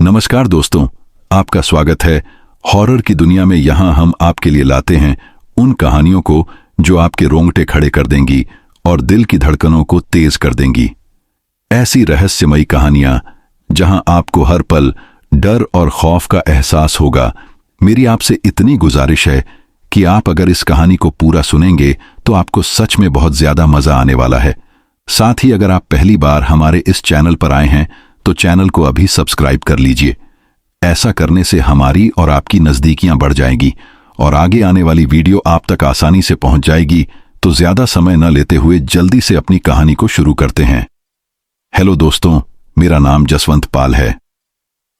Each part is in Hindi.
नमस्कार दोस्तों, आपका स्वागत है हॉरर की दुनिया में। यहाँ हम आपके लिए लाते हैं उन कहानियों को जो आपके रोंगटे खड़े कर देंगी और दिल की धड़कनों को तेज कर देंगी। ऐसी रहस्यमयी कहानियां जहां आपको हर पल डर और खौफ का एहसास होगा। मेरी आपसे इतनी गुजारिश है कि आप अगर इस कहानी को पूरा सुनेंगे तो आपको सच में बहुत ज्यादा मजा आने वाला है। साथ ही अगर आप पहली बार हमारे इस चैनल पर आए हैं तो चैनल को अभी सब्सक्राइब कर लीजिए। ऐसा करने से हमारी और आपकी नजदीकियां बढ़ जाएंगी और आगे आने वाली वीडियो आप तक आसानी से पहुंच जाएगी। तो ज्यादा समय न लेते हुए जल्दी से अपनी कहानी को शुरू करते हैं। हेलो दोस्तों, मेरा नाम जसवंत पाल है।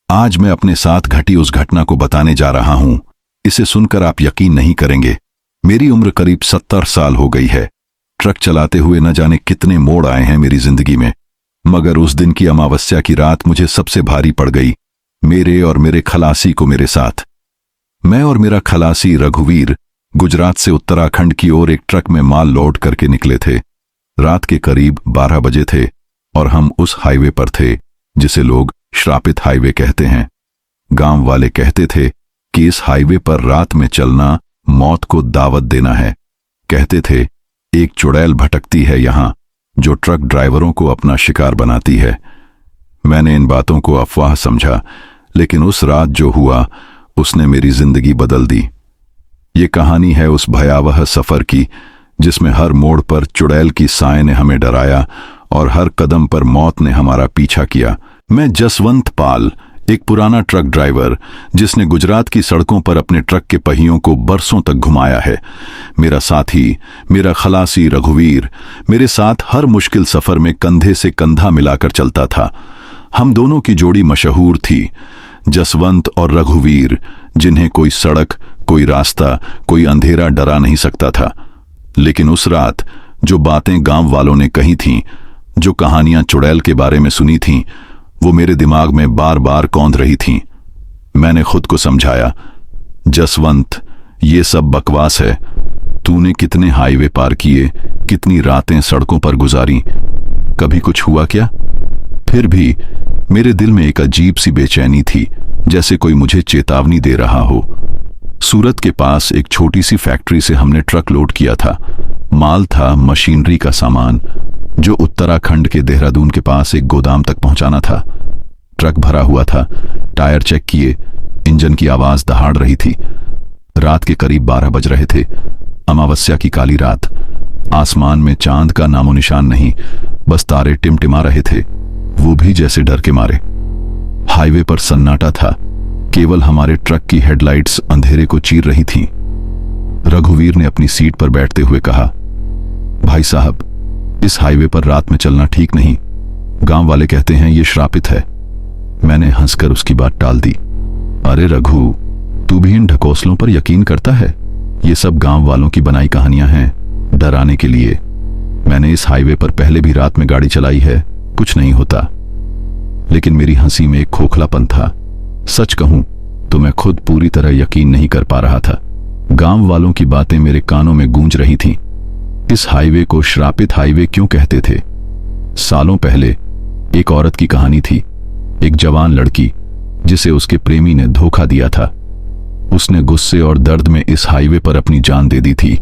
आज मैं अपने साथ घटी उस घटना को बताने जा रहा हूं। इसे सुनकर आप यकीन नहीं करेंगे। मेरी उम्र करीब 70 साल हो गई है। ट्रक चलाते हुए न जाने कितने मोड़ आए हैं मेरी जिंदगी में, मगर उस दिन की अमावस्या की रात मुझे सबसे भारी पड़ गई। मेरे और मेरे खलासी को मेरे साथ। मैं और मेरा खलासी रघुवीर गुजरात से उत्तराखंड की ओर एक ट्रक में माल लोड करके निकले थे। रात के करीब 12 बजे थे और हम उस हाईवे पर थे जिसे लोग श्रापित हाईवे कहते हैं। गांव वाले कहते थे कि इस हाईवे पर रात में चलना मौत को दावत देना है। कहते थे एक चुड़ैल भटकती है यहां जो ट्रक ड्राइवरों को अपना शिकार बनाती है। मैंने इन बातों को अफवाह समझा, लेकिन उस रात जो हुआ उसने मेरी जिंदगी बदल दी। ये कहानी है उस भयावह सफर की जिसमें हर मोड़ पर चुड़ैल की साए ने हमें डराया और हर कदम पर मौत ने हमारा पीछा किया। मैं जसवंत पाल, एक पुराना ट्रक ड्राइवर जिसने गुजरात की सड़कों पर अपने ट्रक के पहियों को बरसों तक घुमाया है। मेरा साथी, मेरा खलासी रघुवीर मेरे साथ हर मुश्किल सफर में कंधे से कंधा मिलाकर चलता था। हम दोनों की जोड़ी मशहूर थी, जसवंत और रघुवीर, जिन्हें कोई सड़क, कोई रास्ता, कोई अंधेरा डरा नहीं सकता था। लेकिन उस रात जो बातें गांव वालों ने कही थीं, जो कहानियां चुड़ैल के बारे में सुनी थीं, वो मेरे दिमाग में बार बार कौंध रही थीं। मैंने खुद को समझाया, जसवंत, ये सब बकवास है। तूने कितने हाईवे पार किए, कितनी रातें सड़कों पर गुजारी, कभी कुछ हुआ क्या? फिर भी मेरे दिल में एक अजीब सी बेचैनी थी, जैसे कोई मुझे चेतावनी दे रहा हो। सूरत के पास एक छोटी सी फैक्ट्री से हमने ट्रक लोड किया था। माल था मशीनरी का सामान जो उत्तराखंड के देहरादून के पास एक गोदाम तक पहुंचाना था। ट्रक भरा हुआ था, टायर चेक किए, इंजन की आवाज दहाड़ रही थी। रात के करीब 12 बज रहे थे। अमावस्या की काली रात। आसमान में चांद का नामो निशान नहीं, बस तारे टिमटिमा रहे थे, वो भी जैसे डर के मारे। हाईवे पर सन्नाटा था, केवल हमारे ट्रक की हेडलाइट्स अंधेरे को चीर रही थीं। रघुवीर ने अपनी सीट पर बैठते हुए कहा, भाई साहब, इस हाईवे पर रात में चलना ठीक नहीं। गांव वाले कहते हैं ये श्रापित है। मैंने हंसकर उसकी बात टाल दी। अरे रघु, तू भी इन ढकोसलों पर यकीन करता है? ये सब गांव वालों की बनाई कहानियां हैं, डराने के लिए। मैंने इस हाईवे पर पहले भी रात में गाड़ी चलाई है, कुछ नहीं होता। लेकिन मेरी हंसी में एक खोखलापन था। सच कहूं तो मैं खुद पूरी तरह यकीन नहीं कर पा रहा था। गांव वालों की बातें मेरे कानों में गूंज रही थीं। इस हाईवे को श्रापित हाईवे क्यों कहते थे? सालों पहले एक औरत की कहानी थी। एक जवान लड़की जिसे उसके प्रेमी ने धोखा दिया था। उसने गुस्से और दर्द में इस हाईवे पर अपनी जान दे दी थी।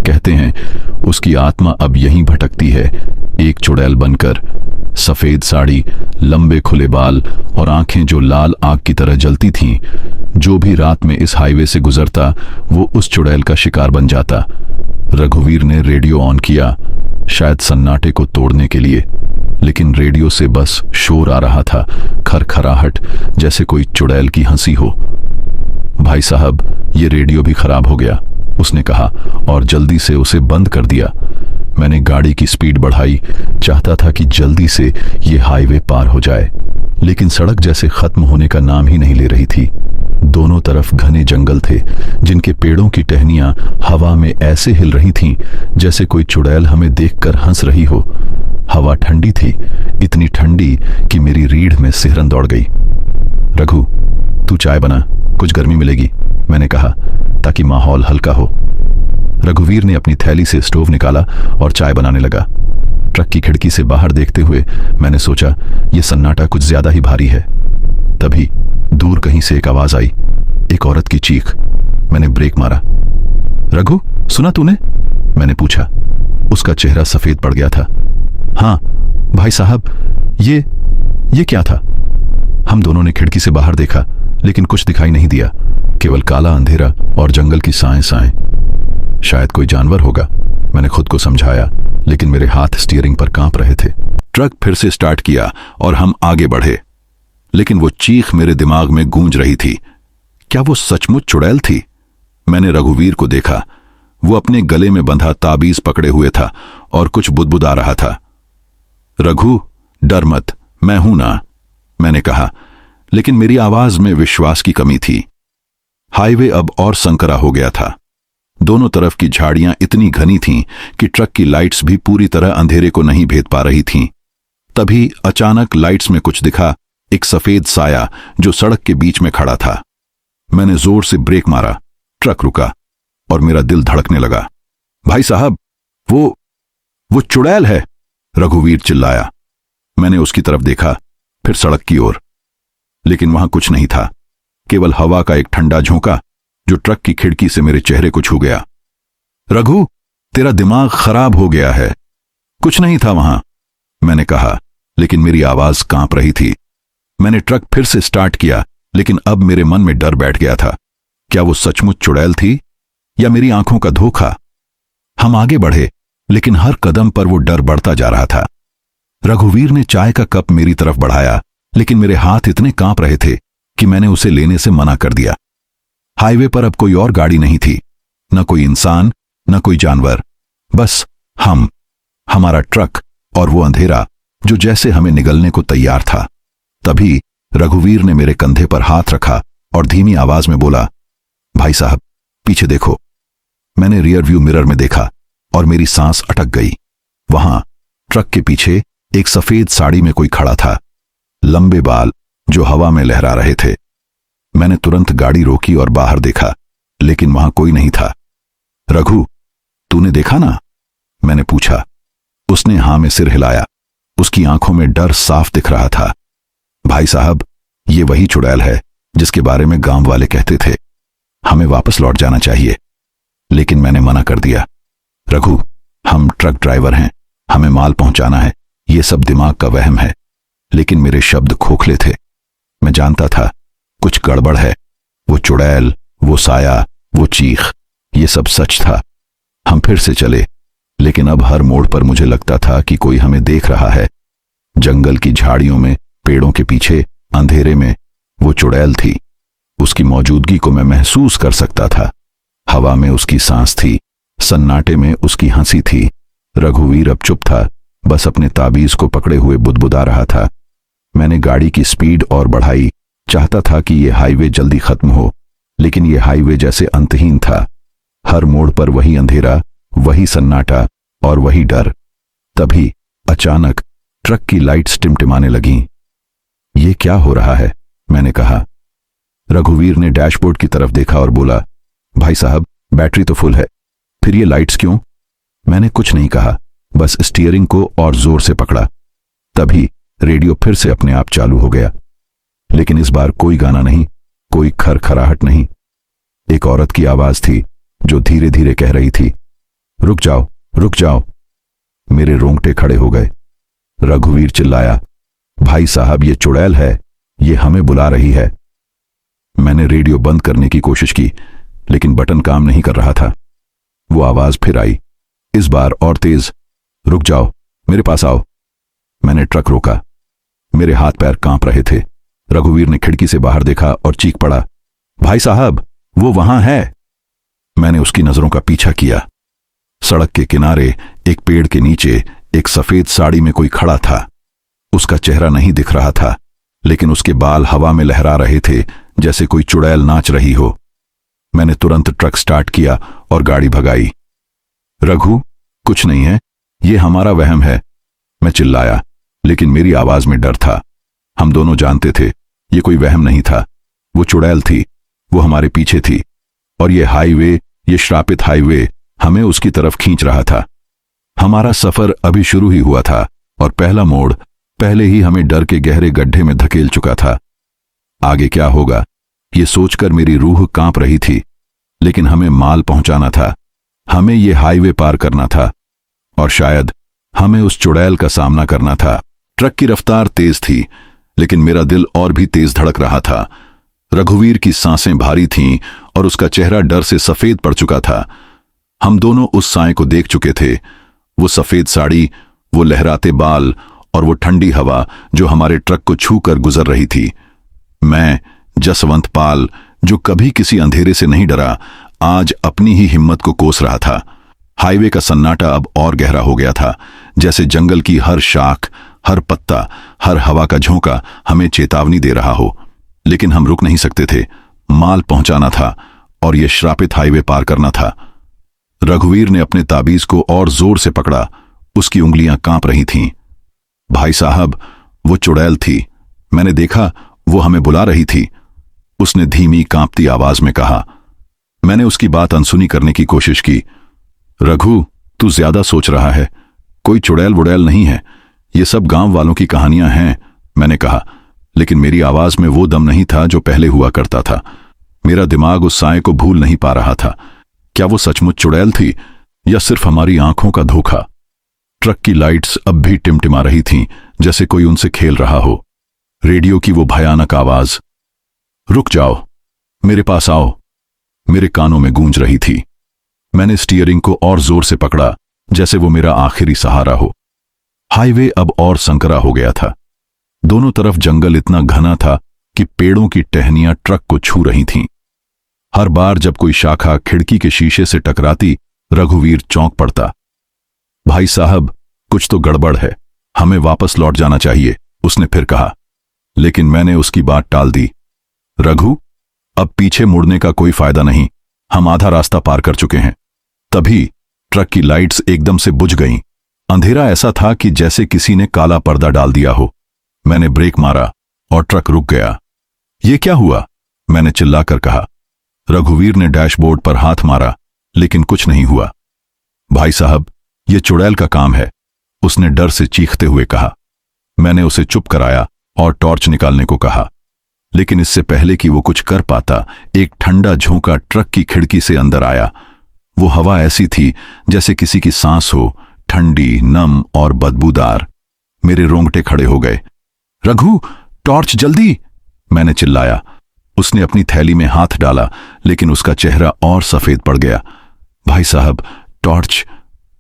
कहते हैं उसकी आत्मा अब यहीं भटकती है, एक चुड़ैल बनकर। सफेद साड़ी, लंबे खुले बाल और आंखें जो लाल आग की तरह जलती थीं। जो भी रात में इस हाईवे से गुजरता वो उस चुड़ैल का शिकार बन जाता। रघुवीर ने रेडियो ऑन किया, शायद सन्नाटे को तोड़ने के लिए, लेकिन रेडियो से बस शोर आ रहा था, खरखराहट, जैसे कोई चुड़ैल की हंसी हो। भाई साहब, ये रेडियो भी खराब हो गया, उसने कहा और जल्दी से उसे बंद कर दिया। मैंने गाड़ी की स्पीड बढ़ाई, चाहता था कि जल्दी से ये हाईवे पार हो जाए, लेकिन सड़क जैसे खत्म होने का नाम ही नहीं ले रही थी। दोनों तरफ घने जंगल थे, जिनके पेड़ों की टहनियां हवा में ऐसे हिल रही थीं जैसे कोई चुड़ैल हमें देखकर हंस रही हो। हवा ठंडी थी, इतनी ठंडी कि मेरी रीढ़ में सिहरन दौड़ गई। रघु, तू चाय बना, कुछ गर्मी मिलेगी, मैंने कहा, ताकि माहौल हल्का हो। रघुवीर ने अपनी थैली से स्टोव निकाला और चाय बनाने लगा। ट्रक की खिड़की से बाहर देखते हुए मैंने सोचा, यह सन्नाटा कुछ ज्यादा ही भारी है। तभी दूर कहीं से एक आवाज आई, एक औरत की चीख। मैंने ब्रेक मारा। रघु, सुना तूने? मैंने पूछा। उसका चेहरा सफेद पड़ गया था। हाँ भाई साहब, ये क्या था? हम दोनों ने खिड़की से बाहर देखा, लेकिन कुछ दिखाई नहीं दिया, केवल काला अंधेरा और जंगल की साएं साएं। शायद कोई जानवर होगा, मैंने खुद को समझाया, लेकिन मेरे हाथ स्टीयरिंग पर कांप रहे थे। ट्रक फिर से स्टार्ट किया और हम आगे बढ़े, लेकिन वो चीख मेरे दिमाग में गूंज रही थी। क्या वो सचमुच चुड़ैल थी? मैंने रघुवीर को देखा। वो अपने गले में बंधा ताबीज पकड़े हुए था और कुछ बुदबुदा रहा था। रघु, डर मत, मैं हूं ना, मैंने कहा, लेकिन मेरी आवाज में विश्वास की कमी थी। हाईवे अब और संकरा हो गया था। दोनों तरफ की झाड़ियां इतनी घनी थीं कि ट्रक की लाइट्स भी पूरी तरह अंधेरे को नहीं भेद पा रही थीं। तभी अचानक लाइट्स में कुछ दिखा, एक सफेद साया जो सड़क के बीच में खड़ा था। मैंने जोर से ब्रेक मारा, ट्रक रुका और मेरा दिल धड़कने लगा। भाई साहब, वो चुड़ैल है, रघुवीर चिल्लाया। मैंने उसकी तरफ देखा, फिर सड़क की ओर, लेकिन वहां कुछ नहीं था, केवल हवा का एक ठंडा झोंका जो ट्रक की खिड़की से मेरे चेहरे को छू गया। रघु, तेरा दिमाग खराब हो गया है, कुछ नहीं था वहां, मैंने कहा, लेकिन मेरी आवाज कांप रही थी। मैंने ट्रक फिर से स्टार्ट किया, लेकिन अब मेरे मन में डर बैठ गया था। क्या वो सचमुच चुड़ैल थी या मेरी आंखों का धोखा? हम आगे बढ़े, लेकिन हर कदम पर वो डर बढ़ता जा रहा था। रघुवीर ने चाय का कप मेरी तरफ बढ़ाया, लेकिन मेरे हाथ इतने कांप रहे थे कि मैंने उसे लेने से मना कर दिया। हाईवे पर अब कोई और गाड़ी नहीं थी, न कोई इंसान, न कोई जानवर, बस हमारा ट्रक और वो अंधेरा जो जैसे हमें निगलने को तैयार था। तभी रघुवीर ने मेरे कंधे पर हाथ रखा और धीमी आवाज में बोला, भाई साहब, पीछे देखो। मैंने रियर व्यू मिरर में देखा और मेरी सांस अटक गई। वहां ट्रक के पीछे एक सफेद साड़ी में कोई खड़ा था, लंबे बाल जो हवा में लहरा रहे थे। मैंने तुरंत गाड़ी रोकी और बाहर देखा, लेकिन वहां कोई नहीं था। रघु, तूने देखा ना? मैंने पूछा। उसने हां में सिर हिलाया। उसकी आंखों में डर साफ दिख रहा था। भाई साहब, ये वही चुड़ैल है जिसके बारे में गांव वाले कहते थे। हमें वापस लौट जाना चाहिए, लेकिन मैंने मना कर दिया। रघु, हम ट्रक ड्राइवर हैं, हमें माल पहुंचाना है, ये सब दिमाग का वहम है। लेकिन मेरे शब्द खोखले थे। मैं जानता था कुछ गड़बड़ है। वो चुड़ैल, वो साया, वो चीख, ये सब सच था। हम फिर से चले, लेकिन अब हर मोड़ पर मुझे लगता था कि कोई हमें देख रहा है। जंगल की झाड़ियों में, पेड़ों के पीछे, अंधेरे में वो चुड़ैल थी। उसकी मौजूदगी को मैं महसूस कर सकता था। हवा में उसकी सांस थी, सन्नाटे में उसकी हंसी थी। रघुवीर अब चुप था, बस अपने ताबीज को पकड़े हुए बुदबुदा रहा था। मैंने गाड़ी की स्पीड और बढ़ाई, चाहता था कि यह हाईवे जल्दी खत्म हो, लेकिन यह हाईवे जैसे अंतहीन था। हर मोड़ पर वही अंधेरा, वही सन्नाटा और वही डर। तभी अचानक ट्रक की लाइट्स टिमटिमाने लगीं। ये क्या हो रहा है? मैंने कहा। रघुवीर ने डैशबोर्ड की तरफ देखा और बोला, भाई साहब, बैटरी तो फुल है, फिर ये लाइट्स क्यों? मैंने कुछ नहीं कहा, बस स्टीयरिंग को और जोर से पकड़ा। तभी रेडियो फिर से अपने आप चालू हो गया, लेकिन इस बार कोई गाना नहीं, कोई खरखराहट नहीं। एक औरत की आवाज थी जो धीरे धीरे कह रही थी, रुक जाओ, रुक जाओ। मेरे रोंगटे खड़े हो गए। रघुवीर चिल्लाया, भाई साहब, ये चुड़ैल है, ये हमें बुला रही है। मैंने रेडियो बंद करने की कोशिश की, लेकिन बटन काम नहीं कर रहा था। वो आवाज फिर आई, इस बार और तेज, रुक जाओ, मेरे पास आओ। मैंने ट्रक रोका। मेरे हाथ पैर कांप रहे थे। रघुवीर ने खिड़की से बाहर देखा और चीख पड़ा, भाई साहब, वो वहां है। मैंने उसकी नजरों का पीछा किया। सड़क के किनारे एक पेड़ के नीचे एक सफेद साड़ी में कोई खड़ा था। उसका चेहरा नहीं दिख रहा था, लेकिन उसके बाल हवा में लहरा रहे थे जैसे कोई चुड़ैल नाच रही हो। मैंने तुरंत ट्रक स्टार्ट किया और गाड़ी भगाई। रघु, कुछ नहीं है, ये हमारा वहम है, मैं चिल्लाया, लेकिन मेरी आवाज में डर था। हम दोनों जानते थे ये कोई वहम नहीं था, वो चुड़ैल थी, वो हमारे पीछे थी, और ये हाईवे, ये श्रापित हाईवे हमें उसकी तरफ खींच रहा था। हमारा सफर अभी शुरू ही हुआ था और पहला मोड़ पहले ही हमें डर के गहरे गड्ढे में धकेल चुका था। आगे क्या होगा ये सोचकर मेरी रूह कांप रही थी। लेकिन हमें माल पहुंचाना था, हमें ये हाईवे पार करना था और शायद हमें उस चुड़ैल का सामना करना था। ट्रक की रफ्तार तेज थी, लेकिन मेरा दिल और भी तेज धड़क रहा था। रघुवीर की सांसें भारी थीं और उसका चेहरा डर से सफेद पड़ चुका था। हम दोनों उस साए को देख चुके थे, वो सफेद साड़ी, वो लहराते बाल और वो ठंडी हवा जो हमारे ट्रक को छू कर गुजर रही थी। मैं जसवंत पाल, जो कभी किसी अंधेरे से नहीं डरा, आज अपनी ही हिम्मत को कोस रहा था। हाईवे का सन्नाटा अब और गहरा हो गया था, जैसे जंगल की हर शाख, हर पत्ता, हर हवा का झोंका हमें चेतावनी दे रहा हो। लेकिन हम रुक नहीं सकते थे। माल पहुंचाना था और यह श्रापित हाईवे पार करना था। रघुवीर ने अपने ताबीज को और जोर से पकड़ा, उसकी उंगलियां कांप रही थीं। भाई साहब, वो चुड़ैल थी, मैंने देखा, वो हमें बुला रही थी, उसने धीमी कांपती आवाज में कहा। मैंने उसकी बात अनसुनी करने की कोशिश की। रघु, तू ज्यादा सोच रहा है, कोई चुड़ैल वुड़ैल नहीं है, ये सब गांव वालों की कहानियां हैं, मैंने कहा। लेकिन मेरी आवाज में वो दम नहीं था जो पहले हुआ करता था। मेरा दिमाग उस साए को भूल नहीं पा रहा था। क्या वो सचमुच चुड़ैल थी या सिर्फ हमारी आंखों का धोखा? ट्रक की लाइट्स अब भी टिमटिमा रही थीं, जैसे कोई उनसे खेल रहा हो। रेडियो की वो भयानक आवाज, रुक जाओ, मेरे पास आओ, मेरे कानों में गूंज रही थी। मैंने स्टीयरिंग को और जोर से पकड़ा, जैसे वो मेरा आखिरी सहारा हो। हाईवे अब और संकरा हो गया था। दोनों तरफ जंगल इतना घना था कि पेड़ों की टहनियां ट्रक को छू रही थीं। हर बार जब कोई शाखा खिड़की के शीशे से टकराती, रघुवीर चौंक पड़ता। भाई साहब, कुछ तो गड़बड़ है, हमें वापस लौट जाना चाहिए, उसने फिर कहा। लेकिन मैंने उसकी बात टाल दी। रघु, अब पीछे मुड़ने का कोई फायदा नहीं, हम आधा रास्ता पार कर चुके हैं। तभी ट्रक की लाइट्स एकदम से बुझ गईं। अंधेरा ऐसा था कि जैसे किसी ने काला पर्दा डाल दिया हो। मैंने ब्रेक मारा और ट्रक रुक गया। ये क्या हुआ? मैंने चिल्लाकर कहा। रघुवीर ने डैशबोर्ड पर हाथ मारा, लेकिन कुछ नहीं हुआ। भाई साहब, ये चुड़ैल का काम है, उसने डर से चीखते हुए कहा। मैंने उसे चुप कराया और टॉर्च निकालने को कहा। लेकिन इससे पहले कि वो कुछ कर पाता, एक ठंडा झोंका ट्रक की खिड़की से अंदर आया। वो हवा ऐसी थी जैसे किसी की सांस हो, ठंडी, नम और बदबूदार। मेरे रोंगटे खड़े हो गए। रघु, टॉर्च जल्दी, मैंने चिल्लाया। उसने अपनी थैली में हाथ डाला, लेकिन उसका चेहरा और सफेद पड़ गया। भाई साहब,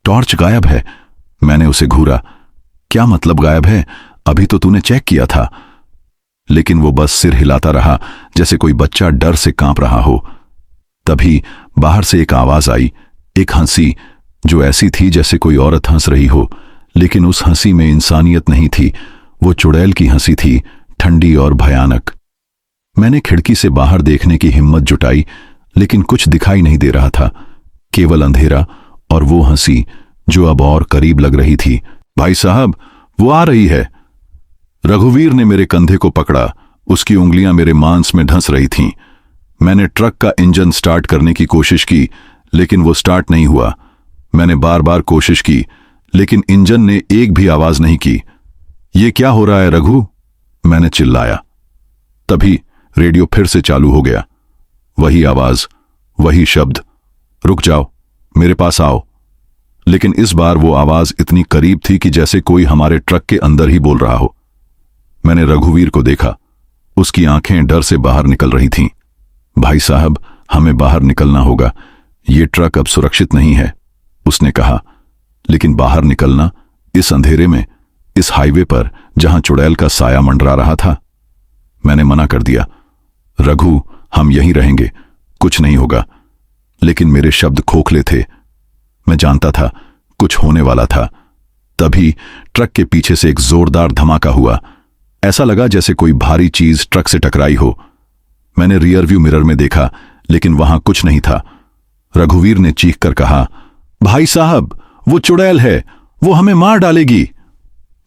टॉर्च गायब है। मैंने उसे घूरा। क्या मतलब गायब है? अभी तो तूने चेक किया था। लेकिन वो बस सिर हिलाता रहा, जैसे कोई बच्चा डर से कांप रहा हो। तभी बाहर से एक आवाज आई, एक हंसी, जो ऐसी थी जैसे कोई औरत हंस रही हो, लेकिन उस हंसी में इंसानियत नहीं थी। वो चुड़ैल की हंसी थी, ठंडी और भयानक। मैंने खिड़की से बाहर देखने की हिम्मत जुटाई, लेकिन कुछ दिखाई नहीं दे रहा था, केवल अंधेरा और वो हंसी जो अब और करीब लग रही थी। भाई साहब, वो आ रही है। रघुवीर ने मेरे कंधे को पकड़ा, उसकी उंगलियां मेरे मांस में ढंस रही थीं। मैंने ट्रक का इंजन स्टार्ट करने की कोशिश की, लेकिन वो स्टार्ट नहीं हुआ। मैंने बार बार कोशिश की, लेकिन इंजन ने एक भी आवाज नहीं की। ये क्या हो रहा है रघु? मैंने चिल्लाया। तभी रेडियो फिर से चालू हो गया। वही आवाज, वही शब्द, रुक जाओ, मेरे पास आओ। लेकिन इस बार वो आवाज इतनी करीब थी कि जैसे कोई हमारे ट्रक के अंदर ही बोल रहा हो। मैंने रघुवीर को देखा, उसकी आंखें डर से बाहर निकल रही थीं। भाई साहब, हमें बाहर निकलना होगा, ये ट्रक अब सुरक्षित नहीं है, उसने कहा। लेकिन बाहर निकलना, इस अंधेरे में, इस हाईवे पर जहां चुड़ैल का साया मंडरा रहा था? मैंने मना कर दिया। रघु, हम यहीं रहेंगे, कुछ नहीं होगा। लेकिन मेरे शब्द खोखले थे। मैं जानता था कुछ होने वाला था। तभी ट्रक के पीछे से एक जोरदार धमाका हुआ। ऐसा लगा जैसे कोई भारी चीज ट्रक से टकराई हो। मैंने रियर व्यू मिरर में देखा, लेकिन वहां कुछ नहीं था। रघुवीर ने चीखकर कहा, भाई साहब, वो चुड़ैल है, वो हमें मार डालेगी।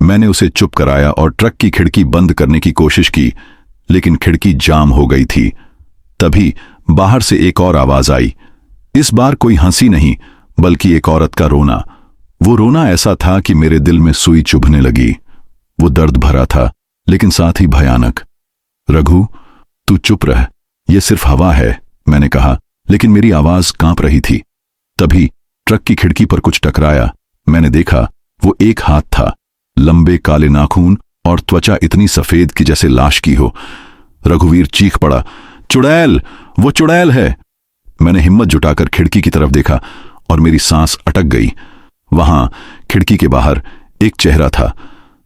मैंने उसे चुप कराया और ट्रक की खिड़की बंद करने की कोशिश की, लेकिन खिड़की जाम हो गई थी। तभी बाहर से एक और आवाज आई। इस बार कोई हंसी नहीं, बल्कि एक औरत का रोना। वो रोना ऐसा था कि मेरे दिल में सुई चुभने लगी। वो दर्द भरा था, लेकिन साथ ही भयानक। रघु, तू चुप रह, ये सिर्फ हवा है, मैंने कहा, लेकिन मेरी आवाज कांप रही थी। तभी ट्रक की खिड़की पर कुछ टकराया। मैंने देखा, वो एक हाथ था, लंबे काले नाखून और त्वचा इतनी सफेद कि जैसे लाश की हो। रघुवीर चीख पड़ा, चुड़ैल, वो चुड़ैल है। मैंने हिम्मत जुटाकर खिड़की की तरफ देखा और मेरी सांस अटक गई। वहां खिड़की के बाहर एक चेहरा था,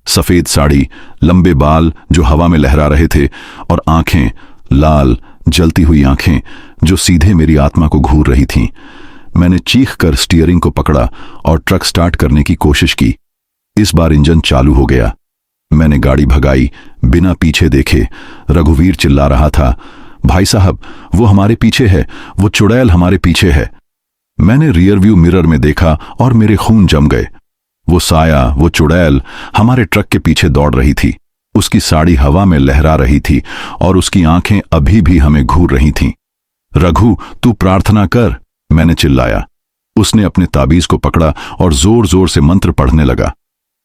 सफेद साड़ी, लंबे बाल जो हवा में लहरा रहे थे, और आंखें, लाल जलती हुई आंखें जो सीधे मेरी आत्मा को घूर रही थीं। मैंने चीखकर स्टीयरिंग को पकड़ा और ट्रक स्टार्ट करने की कोशिश की। इस बार इंजन चालू हो गया। मैंने गाड़ी भगाई बिना पीछे देखे। रघुवीर चिल्ला रहा था, भाई साहब, वो हमारे पीछे है, वो चुड़ैल हमारे पीछे है। मैंने रियर व्यू मिरर में देखा और मेरे खून जम गए। वो साया, वो चुड़ैल हमारे ट्रक के पीछे दौड़ रही थी। उसकी साड़ी हवा में लहरा रही थी और उसकी आंखें अभी भी हमें घूर रही थीं। रघु, तू प्रार्थना कर, मैंने चिल्लाया। उसने अपने ताबीज को पकड़ा और जोर जोर से मंत्र पढ़ने लगा।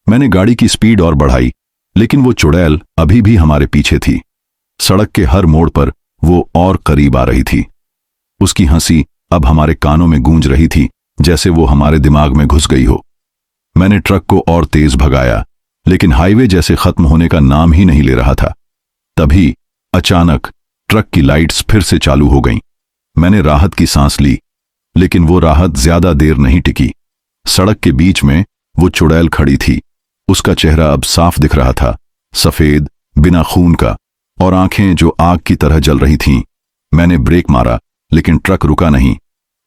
मैंने गाड़ी की स्पीड और बढ़ाई, लेकिन वो चुड़ैल अभी भी हमारे पीछे थी। सड़क के हर मोड़ पर वो और करीब आ रही थी। उसकी हंसी अब हमारे कानों में गूंज रही थी, जैसे वो हमारे दिमाग में घुस गई हो। मैंने ट्रक को और तेज भगाया, लेकिन हाईवे जैसे खत्म होने का नाम ही नहीं ले रहा था। तभी अचानक ट्रक की लाइट्स फिर से चालू हो गईं। मैंने राहत की सांस ली, लेकिन वो राहत ज्यादा देर नहीं टिकी। सड़क के बीच में वो चुड़ैल खड़ी थी। उसका चेहरा अब साफ दिख रहा था, सफेद, बिना खून का, और आंखें जो आग की तरह जल रही थीं। मैंने ब्रेक मारा, लेकिन ट्रक रुका नहीं।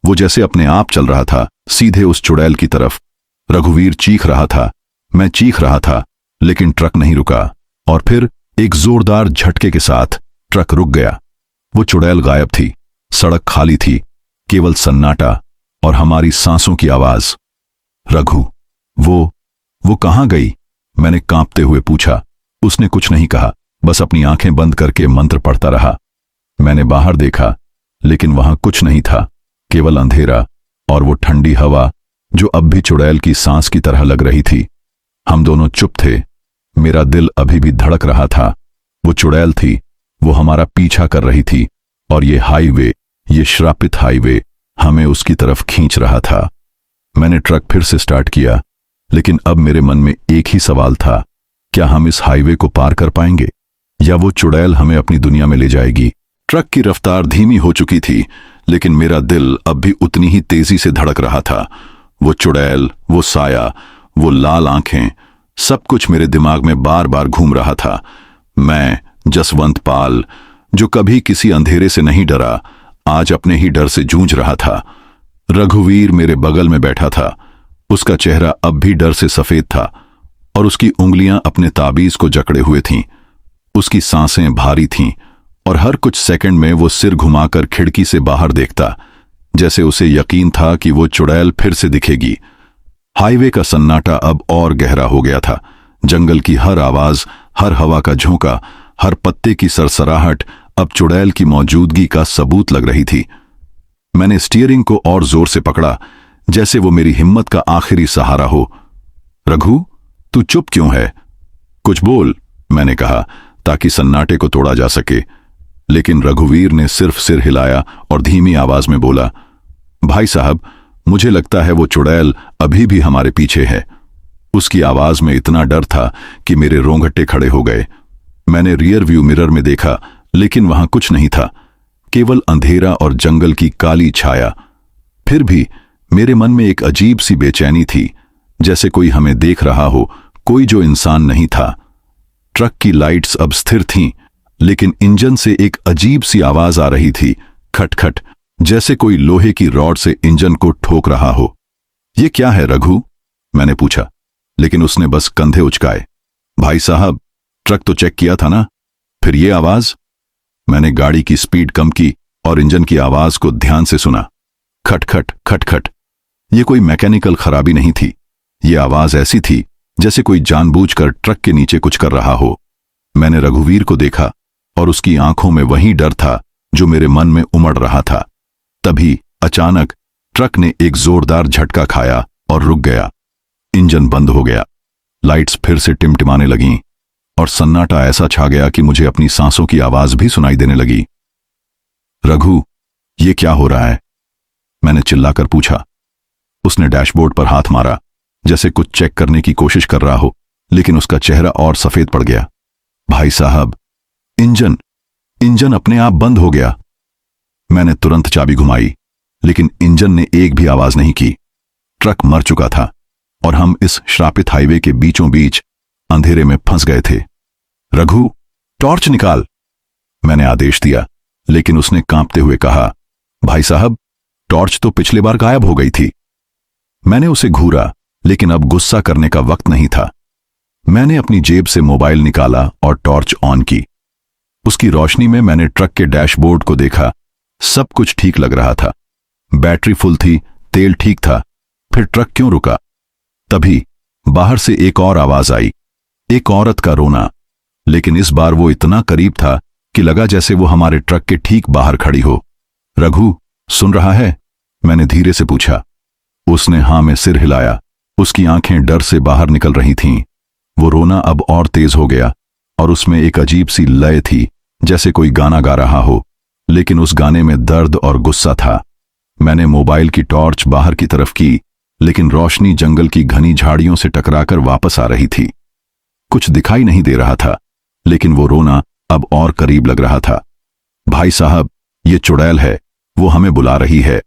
वो जैसे अपने आप चल रहा था, सीधे उस चुड़ैल की तरफ। रघुवीर चीख रहा था, मैं चीख रहा था, लेकिन ट्रक नहीं रुका। और फिर एक जोरदार झटके के साथ ट्रक रुक गया। वो चुड़ैल गायब थी। सड़क खाली थी, केवल सन्नाटा और हमारी सांसों की आवाज। रघु, वो कहां गई? मैंने कांपते हुए पूछा। उसने कुछ नहीं कहा, बस अपनी आंखें बंद करके मंत्र पढ़ता रहा। मैंने बाहर देखा, लेकिन वहां कुछ नहीं था, केवल अंधेरा और वो ठंडी हवा जो अब भी चुड़ैल की सांस की तरह लग रही थी। हम दोनों चुप थे। मेरा दिल अभी भी धड़क रहा था। वो चुड़ैल थी, वो हमारा पीछा कर रही थी, और ये हाईवे, ये श्रापित हाईवे हमें उसकी तरफ खींच रहा था। मैंने ट्रक फिर से स्टार्ट किया, लेकिन अब मेरे मन में एक ही सवाल था, क्या हम इस हाईवे को पार कर पाएंगे, या वो चुड़ैल हमें अपनी दुनिया में ले जाएगी? ट्रक की रफ्तार धीमी हो चुकी थी, लेकिन मेरा दिल अब भी उतनी ही तेजी से धड़क रहा था। वो चुड़ैल, वो साया, वो लाल आंखें, सब कुछ मेरे दिमाग में बार बार घूम रहा था। मैं, जसवंत पाल, जो कभी किसी अंधेरे से नहीं डरा, आज अपने ही डर से जूझ रहा था। रघुवीर मेरे बगल में बैठा था। उसका चेहरा अब भी डर से सफेद था, और उसकी उंगलियां अपने ताबीज को जकड़े हुए थीं। उसकी सांसें भारी थीं, और हर कुछ सेकंड में वो सिर घुमाकर खिड़की से बाहर देखता, जैसे उसे यकीन था कि वो चुड़ैल फिर से दिखेगी। हाईवे का सन्नाटा अब और गहरा हो गया था। जंगल की हर आवाज, हर हवा का झोंका, हर पत्ते की सरसराहट अब चुड़ैल की मौजूदगी का सबूत लग रही थी। मैंने स्टीयरिंग को और जोर से पकड़ा, जैसे वो मेरी हिम्मत का आखिरी सहारा हो। रघु, तू चुप क्यों है? कुछ बोल, मैंने कहा, ताकि सन्नाटे को तोड़ा जा सके। लेकिन रघुवीर ने सिर्फ सिर हिलाया और धीमी आवाज में बोला, भाई साहब, मुझे लगता है वो चुड़ैल अभी भी हमारे पीछे है। उसकी आवाज में इतना डर था कि मेरे रोंगटे खड़े हो गए। मैंने रियर व्यू मिरर में देखा, लेकिन वहां कुछ नहीं था, केवल अंधेरा और जंगल की काली छाया। फिर भी मेरे मन में एक अजीब सी बेचैनी थी, जैसे कोई हमें देख रहा हो, कोई जो इंसान नहीं था। ट्रक की लाइट्स अब स्थिर थीं, लेकिन इंजन से एक अजीब सी आवाज आ रही थी, खटखट, जैसे कोई लोहे की रॉड से इंजन को ठोक रहा हो। ये क्या है रघु? मैंने पूछा, लेकिन उसने बस कंधे उचकाए। भाई साहब, ट्रक तो चेक किया था ना, फिर ये आवाज? मैंने गाड़ी की स्पीड कम की और इंजन की आवाज को ध्यान से सुना। खटखट खटखट। ये कोई मैकेनिकल खराबी नहीं थी। ये आवाज ऐसी थी जैसे कोई जानबूझकर ट्रक के नीचे कुछ कर रहा हो। मैंने रघुवीर को देखा, और उसकी आंखों में वही डर था जो मेरे मन में उमड़ रहा था। तभी अचानक ट्रक ने एक जोरदार झटका खाया और रुक गया। इंजन बंद हो गया। लाइट्स फिर से टिमटिमाने लगीं, और और सन्नाटा ऐसा छा गया कि मुझे अपनी सांसों की आवाज भी सुनाई देने लगी। रघु, ये क्या हो रहा है? मैंने चिल्लाकर पूछा। उसने डैशबोर्ड पर हाथ मारा, जैसे कुछ चेक करने की कोशिश कर रहा हो, लेकिन उसका चेहरा और सफेद पड़ गया। भाई साहब, इंजन अपने आप बंद हो गया। मैंने तुरंत चाबी घुमाई, लेकिन इंजन ने एक भी आवाज नहीं की। ट्रक मर चुका था और हम इस श्रापित हाईवे के बीचों बीच अंधेरे में फंस गए थे। रघु, टॉर्च निकाल, मैंने आदेश दिया, लेकिन उसने कांपते हुए कहा, भाई साहब, टॉर्च तो पिछले बार गायब हो गई थी। मैंने उसे घूरा, लेकिन अब गुस्सा करने का वक्त नहीं था। मैंने अपनी जेब से मोबाइल निकाला और टॉर्च ऑन की। उसकी रोशनी में मैंने ट्रक के डैशबोर्ड को देखा। सब कुछ ठीक लग रहा था। बैटरी फुल थी, तेल ठीक था। फिर ट्रक क्यों रुका? तभी बाहर से एक और आवाज आई, एक औरत का रोना। लेकिन इस बार वो इतना करीब था कि लगा जैसे वो हमारे ट्रक के ठीक बाहर खड़ी हो। रघु, सुन रहा है? मैंने धीरे से पूछा। उसने हां में सिर हिलाया। उसकी आंखें डर से बाहर निकल रही थीं। वो रोना अब और तेज हो गया और उसमें एक अजीब सी लय थी, जैसे कोई गाना गा रहा हो, लेकिन उस गाने में दर्द और गुस्सा था। मैंने मोबाइल की टॉर्च बाहर की तरफ की, लेकिन रोशनी जंगल की घनी झाड़ियों से टकराकर वापस आ रही थी। कुछ दिखाई नहीं दे रहा था, लेकिन वो रोना अब और करीब लग रहा था। भाई साहब, ये चुड़ैल है, वो हमें बुला रही है,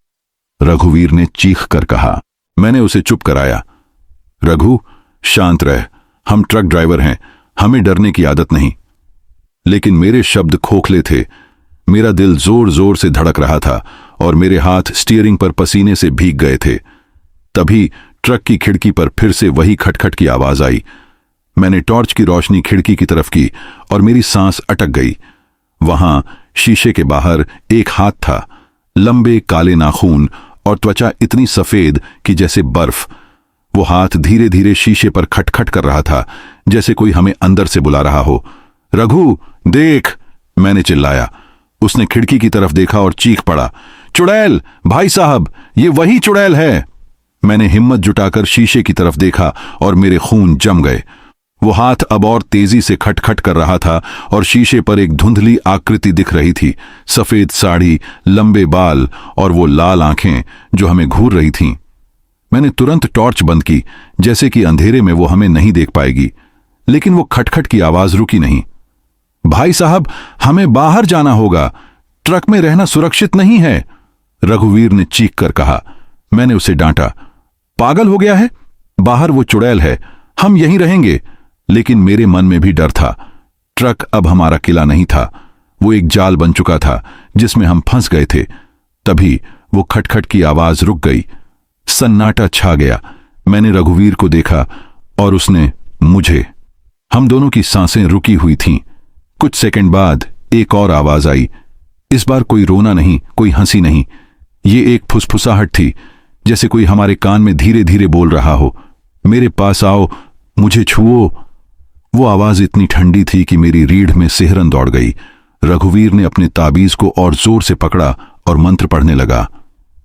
रघुवीर ने चीख कर कहा। मैंने उसे चुप कराया। रघु, शांत रह, हम ट्रक ड्राइवर हैं, हमें डरने की आदत नहीं। लेकिन मेरे शब्द खोखले थे। मेरा दिल जोर जोर से धड़क रहा था और मेरे हाथ स्टीयरिंग पर पसीने से भीग गए थे। तभी ट्रक की खिड़की पर फिर से वही खटखट की आवाज आई। मैंने टॉर्च की रोशनी खिड़की की तरफ की और मेरी सांस अटक गई। वहां शीशे के बाहर एक हाथ था, लंबे काले नाखून और त्वचा इतनी सफेद कि जैसे बर्फ। वो हाथ धीरे धीरे शीशे पर खटखट कर रहा था, जैसे कोई हमें अंदर से बुला रहा हो। रघु, देख, मैंने चिल्लाया। उसने खिड़की की तरफ देखा और चीख पड़ा, चुड़ैल! भाई साहब, ये वही चुड़ैल है। मैंने हिम्मत जुटाकर शीशे की तरफ देखा और मेरे खून जम गए। वो हाथ अब और तेजी से खटखट कर रहा था और शीशे पर एक धुंधली आकृति दिख रही थी। सफेद साड़ी, लंबे बाल और वो लाल आंखें जो हमें घूर रही थीं। मैंने तुरंत टॉर्च बंद की, जैसे कि अंधेरे में वो हमें नहीं देख पाएगी। लेकिन वो खटखट की आवाज रुकी नहीं। भाई साहब, हमें बाहर जाना होगा, ट्रक में रहना सुरक्षित नहीं है, रघुवीर ने चीख कर कहा। मैंने उसे डांटा, पागल हो गया है? बाहर वो चुड़ैल है, हम यहीं रहेंगे। लेकिन मेरे मन में भी डर था। ट्रक अब हमारा किला नहीं था, वो एक जाल बन चुका था जिसमें हम फंस गए थे। तभी वो खटखट की आवाज रुक गई। सन्नाटा छा गया। मैंने रघुवीर को देखा और उसने मुझे। हम दोनों की सांसें रुकी हुई थीं। कुछ सेकंड बाद एक और आवाज आई। इस बार कोई रोना नहीं, कोई हंसी नहीं। ये एक फुसफुसाहट थी, जैसे कोई हमारे कान में धीरे धीरे बोल रहा हो, मेरे पास आओ, मुझे छुओ। वो आवाज इतनी ठंडी थी कि मेरी रीढ़ में सिहरन दौड़ गई। रघुवीर ने अपने ताबीज को और जोर से पकड़ा और मंत्र पढ़ने लगा।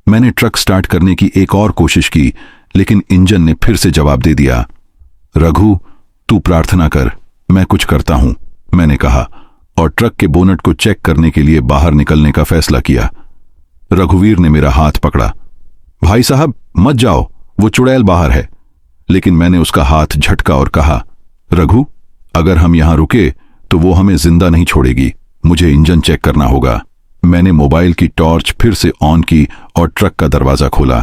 मैंने ट्रक स्टार्ट करने की एक और कोशिश की, लेकिन इंजन ने फिर से जवाब दे दिया। रघु, तू प्रार्थना कर, मैं कुछ करता हूं, मैंने कहा और ट्रक के बोनट को चेक करने के लिए बाहर निकलने का फैसला किया। रघुवीर ने मेरा हाथ पकड़ा। भाई साहब, मत जाओ, वो चुड़ैल बाहर है। लेकिन मैंने उसका हाथ झटका और कहा, रघु, अगर हम यहां रुके तो वो हमें जिंदा नहीं छोड़ेगी, मुझे इंजन चेक करना होगा। मैंने मोबाइल की टॉर्च फिर से ऑन की और ट्रक का दरवाजा खोला।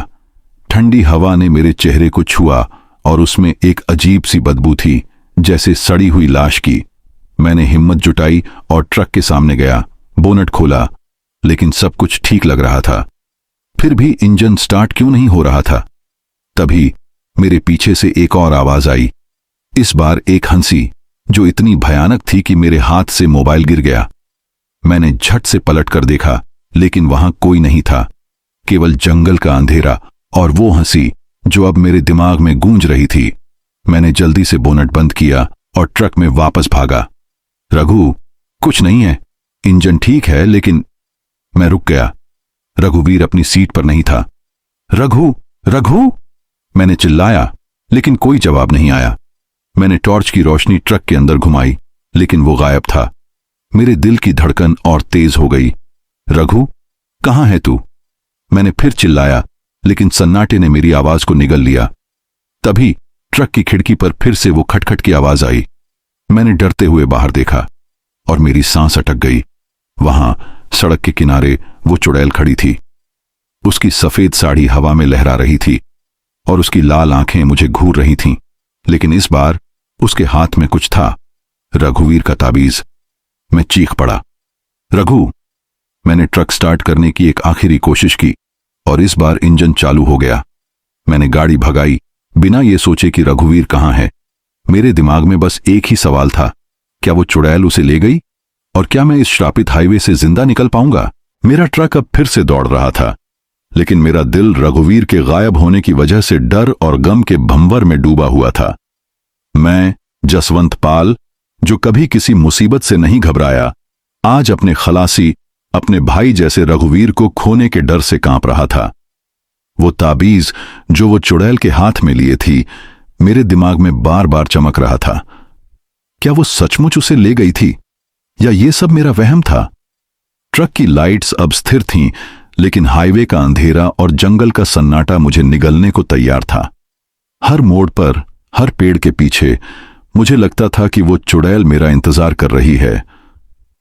ठंडी हवा ने मेरे चेहरे को छुआ और उसमें एक अजीब सी बदबू थी, जैसे सड़ी हुई लाश की। मैंने हिम्मत जुटाई और ट्रक के सामने गया, बोनट खोला, लेकिन सब कुछ ठीक लग रहा था। फिर भी इंजन स्टार्ट क्यों नहीं हो रहा था? तभी मेरे पीछे से एक और आवाज आई। इस बार एक हंसी जो इतनी भयानक थी कि मेरे हाथ से मोबाइल गिर गया। मैंने झट से पलट कर देखा, लेकिन वहां कोई नहीं था, केवल जंगल का अंधेरा और वो हंसी जो अब मेरे दिमाग में गूंज रही थी। मैंने जल्दी से बोनट बंद किया और ट्रक में वापस भागा। रघु, कुछ नहीं है, इंजन ठीक है, लेकिन मैं रुक गया। रघुवीर अपनी सीट पर नहीं था। रघु, रघु, मैंने चिल्लाया, लेकिन कोई जवाब नहीं आया। मैंने टॉर्च की रोशनी ट्रक के अंदर घुमाई, लेकिन वो गायब था। मेरे दिल की धड़कन और तेज हो गई। रघु, कहाँ है तू? मैंने फिर चिल्लाया, लेकिन सन्नाटे ने मेरी आवाज को निगल लिया। तभी ट्रक की खिड़की पर फिर से वो खटखट की आवाज आई। मैंने डरते हुए बाहर देखा और मेरी सांस अटक गई। वहां सड़क के किनारे वो चुड़ैल खड़ी थी। उसकी सफेद साड़ी हवा में लहरा रही थी और उसकी लाल आंखें मुझे घूर रही थीं। लेकिन इस बार उसके हाथ में कुछ था, रघुवीर का ताबीज। मैं चीख पड़ा, रघु! मैंने ट्रक स्टार्ट करने की एक आखिरी कोशिश की और इस बार इंजन चालू हो गया। मैंने गाड़ी भगाई, बिना ये सोचे कि रघुवीर कहाँ है। मेरे दिमाग में बस एक ही सवाल था, क्या वो चुड़ैल उसे ले गई? और क्या मैं इस श्रापित हाईवे से जिंदा निकल पाऊंगा? मेरा ट्रक अब फिर से दौड़ रहा था, लेकिन मेरा दिल रघुवीर के गायब होने की वजह से डर और गम के भंवर में डूबा हुआ था। मैं, जसवंत पाल, जो कभी किसी मुसीबत से नहीं घबराया, आज अपने खलासी, अपने भाई जैसे रघुवीर को खोने के डर से कांप रहा था। वो ताबीज जो वो चुड़ैल के हाथ में लिए थी, मेरे दिमाग में बार बार चमक रहा था। क्या वो सचमुच उसे ले गई थी या ये सब मेरा वहम था? ट्रक की लाइट्स अब स्थिर थीं, लेकिन हाईवे का अंधेरा और जंगल का सन्नाटा मुझे निगलने को तैयार था। हर मोड़ पर, हर पेड़ के पीछे मुझे लगता था कि वो चुड़ैल मेरा इंतजार कर रही है।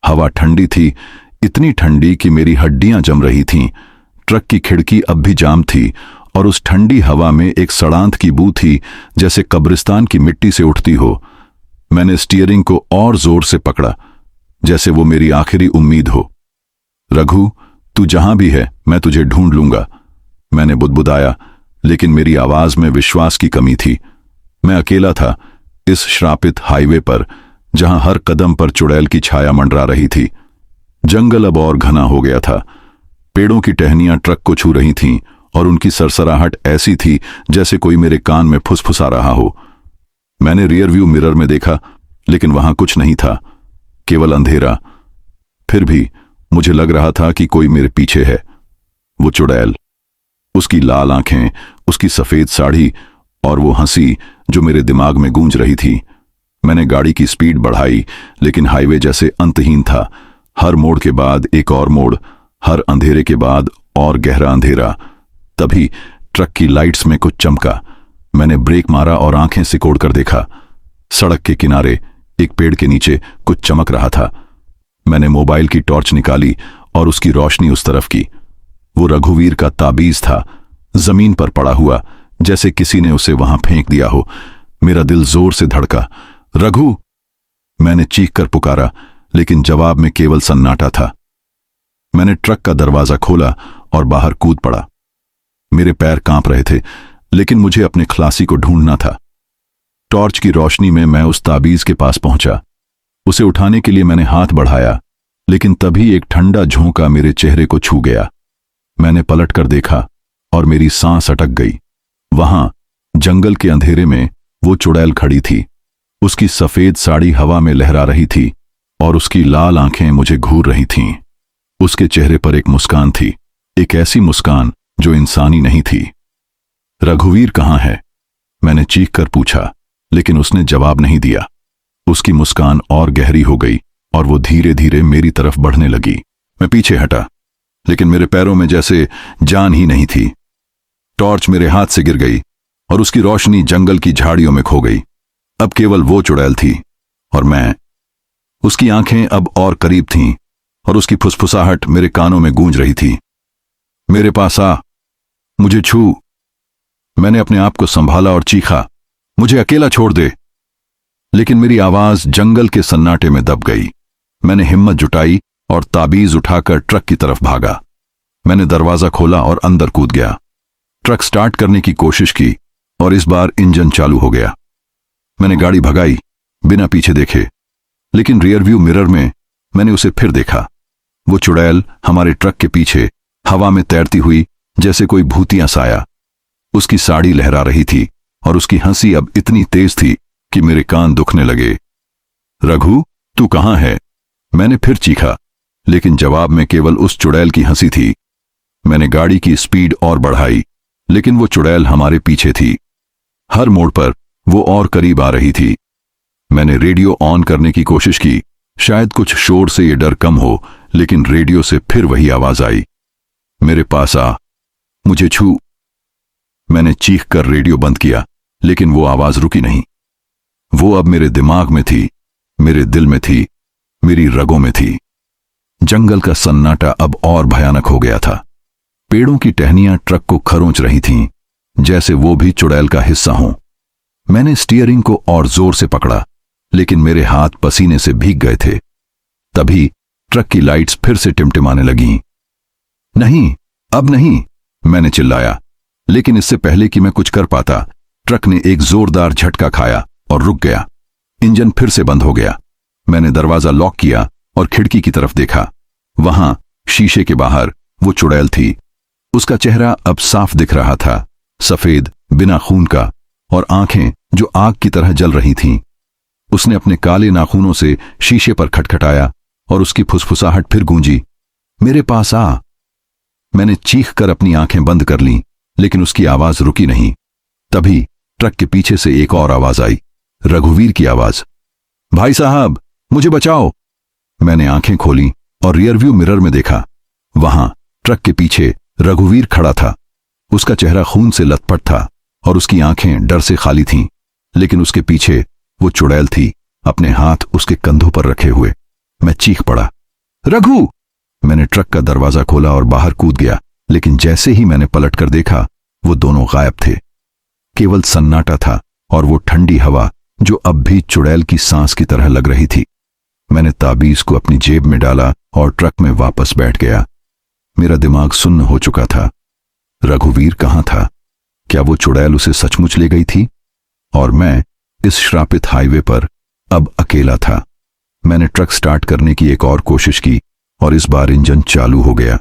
हवा ठंडी थी, इतनी ठंडी कि मेरी हड्डियां जम रही थीं। ट्रक की खिड़की अब भी जाम थी और उस ठंडी हवा में एक सड़ांत की बू थी, जैसे कब्रिस्तान की मिट्टी से उठती हो। मैंने स्टीयरिंग को और जोर से पकड़ा, जैसे वो मेरी आखिरी उम्मीद हो। रघु, तू जहां भी है, मैं तुझे ढूंढ लूंगा, मैंने बुदबुदाया, लेकिन मेरी आवाज में विश्वास की कमी थी। मैं अकेला था इस श्रापित हाईवे पर, जहां हर कदम पर चुड़ैल की छाया मंडरा रही थी। जंगल अब और घना हो गया था। पेड़ों की टहनियां ट्रक को छू रही थीं और उनकी सरसराहट ऐसी थी जैसे कोई मेरे कान में फुसफुसा रहा हो। मैंने रियर व्यू मिरर में देखा, लेकिन वहां कुछ नहीं था, केवल अंधेरा। फिर भी मुझे लग रहा था कि कोई मेरे पीछे है। वो चुड़ैल, उसकी लाल आंखें, उसकी सफेद साड़ी और वो हंसी जो मेरे दिमाग में गूंज रही थी। मैंने गाड़ी की स्पीड बढ़ाई, लेकिन हाईवे जैसे अंतहीन था। हर मोड़ के बाद एक और मोड़, हर अंधेरे के बाद और गहरा अंधेरा। तभी ट्रक की लाइट्स में कुछ चमका। मैंने ब्रेक मारा और आंखें सिकोड़कर देखा। सड़क के किनारे एक पेड़ के नीचे कुछ चमक रहा था। मैंने मोबाइल की टॉर्च निकाली और उसकी रोशनी उस तरफ की। वो रघुवीर का ताबीज था, जमीन पर पड़ा हुआ, जैसे किसी ने उसे वहां फेंक दिया हो। मेरा दिल जोर से धड़का। रघु! मैंने चीख कर पुकारा, लेकिन जवाब में केवल सन्नाटा था। मैंने ट्रक का दरवाजा खोला और बाहर कूद पड़ा। मेरे पैर कांप रहे थे, लेकिन मुझे अपने खलासी को ढूंढना था। टॉर्च की रोशनी में मैं उस ताबीज के पास पहुंचा। उसे उठाने के लिए मैंने हाथ बढ़ाया, लेकिन तभी एक ठंडा झोंका मेरे चेहरे को छू गया। मैंने पलट कर देखा और मेरी सांस अटक गई। वहां जंगल के अंधेरे में वो चुड़ैल खड़ी थी। उसकी सफेद साड़ी हवा में लहरा रही थी और उसकी लाल आंखें मुझे घूर रही थीं। उसके चेहरे पर एक मुस्कान थी, एक ऐसी मुस्कान जो इंसानी नहीं थी। रघुवीर कहाँ है? मैंने चीख कर पूछा, लेकिन उसने जवाब नहीं दिया। उसकी मुस्कान और गहरी हो गई और वो धीरे धीरे मेरी तरफ बढ़ने लगी। मैं पीछे हटा, लेकिन मेरे पैरों में जैसे जान ही नहीं थी। टॉर्च मेरे हाथ से गिर गई और उसकी रोशनी जंगल की झाड़ियों में खो गई। अब केवल वो चुड़ैल थी और मैं। उसकी आंखें अब और करीब थीं और उसकी फुसफुसाहट मेरे कानों में गूंज रही थी। मेरे पास आ, मुझे छू। मैंने अपने आप को संभाला और चीखा, मुझे अकेला छोड़ दे। लेकिन मेरी आवाज जंगल के सन्नाटे में दब गई। मैंने हिम्मत जुटाई और ताबीज उठाकर ट्रक की तरफ भागा। मैंने दरवाजा खोला और अंदर कूद गया। ट्रक स्टार्ट करने की कोशिश की और इस बार इंजन चालू हो गया। मैंने गाड़ी भगाई बिना पीछे देखे, लेकिन रियर व्यू मिरर में मैंने उसे फिर देखा। वो चुड़ैल हमारे ट्रक के पीछे हवा में तैरती हुई, जैसे कोई भूतिया साया। उसकी साड़ी लहरा रही थी और उसकी हंसी अब इतनी तेज थी कि मेरे कान दुखने लगे। रघु, तू कहां है? मैंने फिर चीखा, लेकिन जवाब में केवल उस चुड़ैल की हंसी थी। मैंने गाड़ी की स्पीड और बढ़ाई, लेकिन वो चुड़ैल हमारे पीछे थी। हर मोड़ पर वो और करीब आ रही थी। मैंने रेडियो ऑन करने की कोशिश की। शायद कुछ शोर से ये डर कम हो, लेकिन रेडियो से फिर वही आवाज आई, मेरे पास आ, मुझे छू। मैंने चीख कर रेडियो बंद किया, लेकिन वो आवाज रुकी नहीं। वो अब मेरे दिमाग में थी, मेरे दिल में थी, मेरी रगों में थी। जंगल का सन्नाटा अब और भयानक हो गया था। पेड़ों की टहनियां ट्रक को खरोंच रही थीं, जैसे वो भी चुड़ैल का हिस्सा हों। मैंने स्टीयरिंग को और जोर से पकड़ा, लेकिन मेरे हाथ पसीने से भीग गए थे। तभी ट्रक की लाइट्स फिर से टिमटिमाने लगीं। नहीं, अब नहीं, मैंने चिल्लाया, लेकिन इससे पहले कि मैं कुछ कर पाता, ट्रक ने एक जोरदार झटका खाया और रुक गया। इंजन फिर से बंद हो गया। मैंने दरवाजा लॉक किया और खिड़की की तरफ देखा। वहां शीशे के बाहर वो चुड़ैल थी। उसका चेहरा अब साफ दिख रहा था, सफेद, बिना खून का, और आंखें जो आग की तरह जल रही थीं। उसने अपने काले नाखूनों से शीशे पर खटखटाया और उसकी फुसफुसाहट फिर गूंजी, मेरे पास आ। मैंने चीख कर अपनी आंखें बंद कर लीं, लेकिन उसकी आवाज रुकी नहीं। तभी ट्रक के पीछे से एक और आवाज आई, रघुवीर की आवाज, भाई साहब, मुझे बचाओ। मैंने आंखें खोली और रियरव्यू मिरर में देखा। वहां ट्रक के पीछे रघुवीर खड़ा था। उसका चेहरा खून से लथपथ था और उसकी आंखें डर से खाली थीं, लेकिन उसके पीछे वो चुड़ैल थी, अपने हाथ उसके कंधों पर रखे हुए। मैं चीख पड़ा, रघु! मैंने ट्रक का दरवाजा खोला और बाहर कूद गया, लेकिन जैसे ही मैंने पलटकर देखा, वो दोनों गायब थे। केवल सन्नाटा था और वो ठंडी हवा जो अब भी चुड़ैल की सांस की तरह लग रही थी। मैंने ताबीज को अपनी जेब में डाला और ट्रक में वापस बैठ गया। मेरा दिमाग सुन्न हो चुका था। रघुवीर कहां था? क्या वो चुड़ैल उसे सचमुच ले गई थी? और मैं इस श्रापित हाईवे पर अब अकेला था। मैंने ट्रक स्टार्ट करने की एक और कोशिश की और इस बार इंजन चालू हो गया।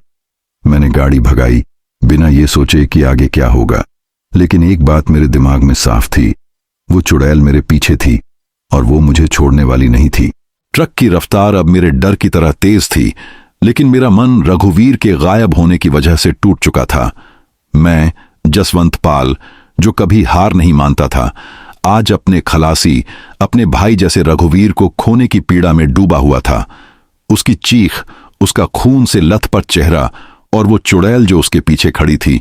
मैंने गाड़ी भगाई, बिना ये सोचे कि आगे क्या होगा। लेकिन एक बात मेरे दिमाग में साफ थी, वो चुड़ैल मेरे पीछे थी और वो मुझे छोड़ने वाली नहीं थी। ट्रक की रफ्तार अब मेरे डर की तरह तेज थी, लेकिन मेरा मन रघुवीर के गायब होने की वजह से टूट चुका था। मैं, जसवंत पाल, जो कभी हार नहीं मानता था, आज अपने खलासी, अपने भाई जैसे रघुवीर को खोने की पीड़ा में डूबा हुआ था। उसकी चीख, उसका खून से लथपथ चेहरा और वो चुड़ैल जो उसके पीछे खड़ी थी,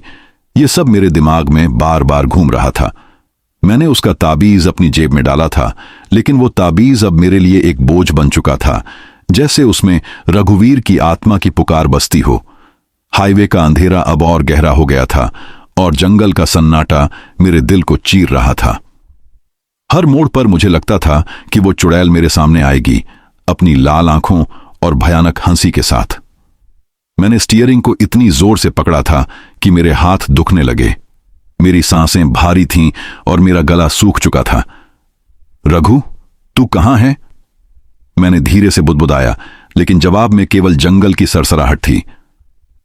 ये सब मेरे दिमाग में बार बार घूम रहा था। मैंने उसका ताबीज अपनी जेब में डाला था, लेकिन वो ताबीज अब मेरे लिए एक बोझ बन चुका था, जैसे उसमें रघुवीर की आत्मा की पुकार बसती हो। हाईवे का अंधेरा अब और गहरा हो गया था और जंगल का सन्नाटा मेरे दिल को चीर रहा था। हर मोड़ पर मुझे लगता था कि वो चुड़ैल मेरे सामने आएगी, अपनी लाल आंखों और भयानक हंसी के साथ। मैंने स्टीयरिंग को इतनी जोर से पकड़ा था कि मेरे हाथ दुखने लगे। मेरी सांसें भारी थीं और मेरा गला सूख चुका था। रघु, तू कहां है? मैंने धीरे से बुदबुदाया, लेकिन जवाब में केवल जंगल की सरसराहट थी।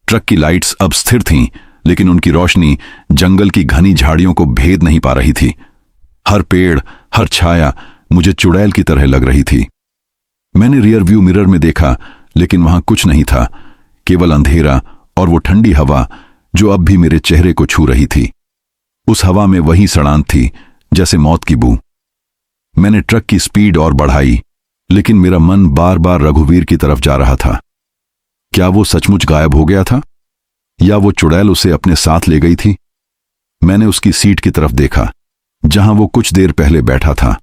ट्रक की लाइट्स अब स्थिर थीं, लेकिन उनकी रोशनी जंगल की घनी झाड़ियों को भेद नहीं पा रही थी। हर पेड़, हर छाया मुझे चुड़ैल की तरह लग रही थी। मैंने रियर व्यू मिरर में देखा, लेकिन वहां कुछ नहीं था, केवल अंधेरा और वो ठंडी हवा जो अब भी मेरे चेहरे को छू रही थी। उस हवा में वही सड़ांत थी, जैसे मौत की बू। मैंने ट्रक की स्पीड और बढ़ाई, लेकिन मेरा मन बार बार रघुवीर की तरफ जा रहा था। क्या वो सचमुच गायब हो गया था, या वो चुड़ैल उसे अपने साथ ले गई थी? मैंने उसकी सीट की तरफ देखा, जहां वो कुछ देर पहले बैठा था,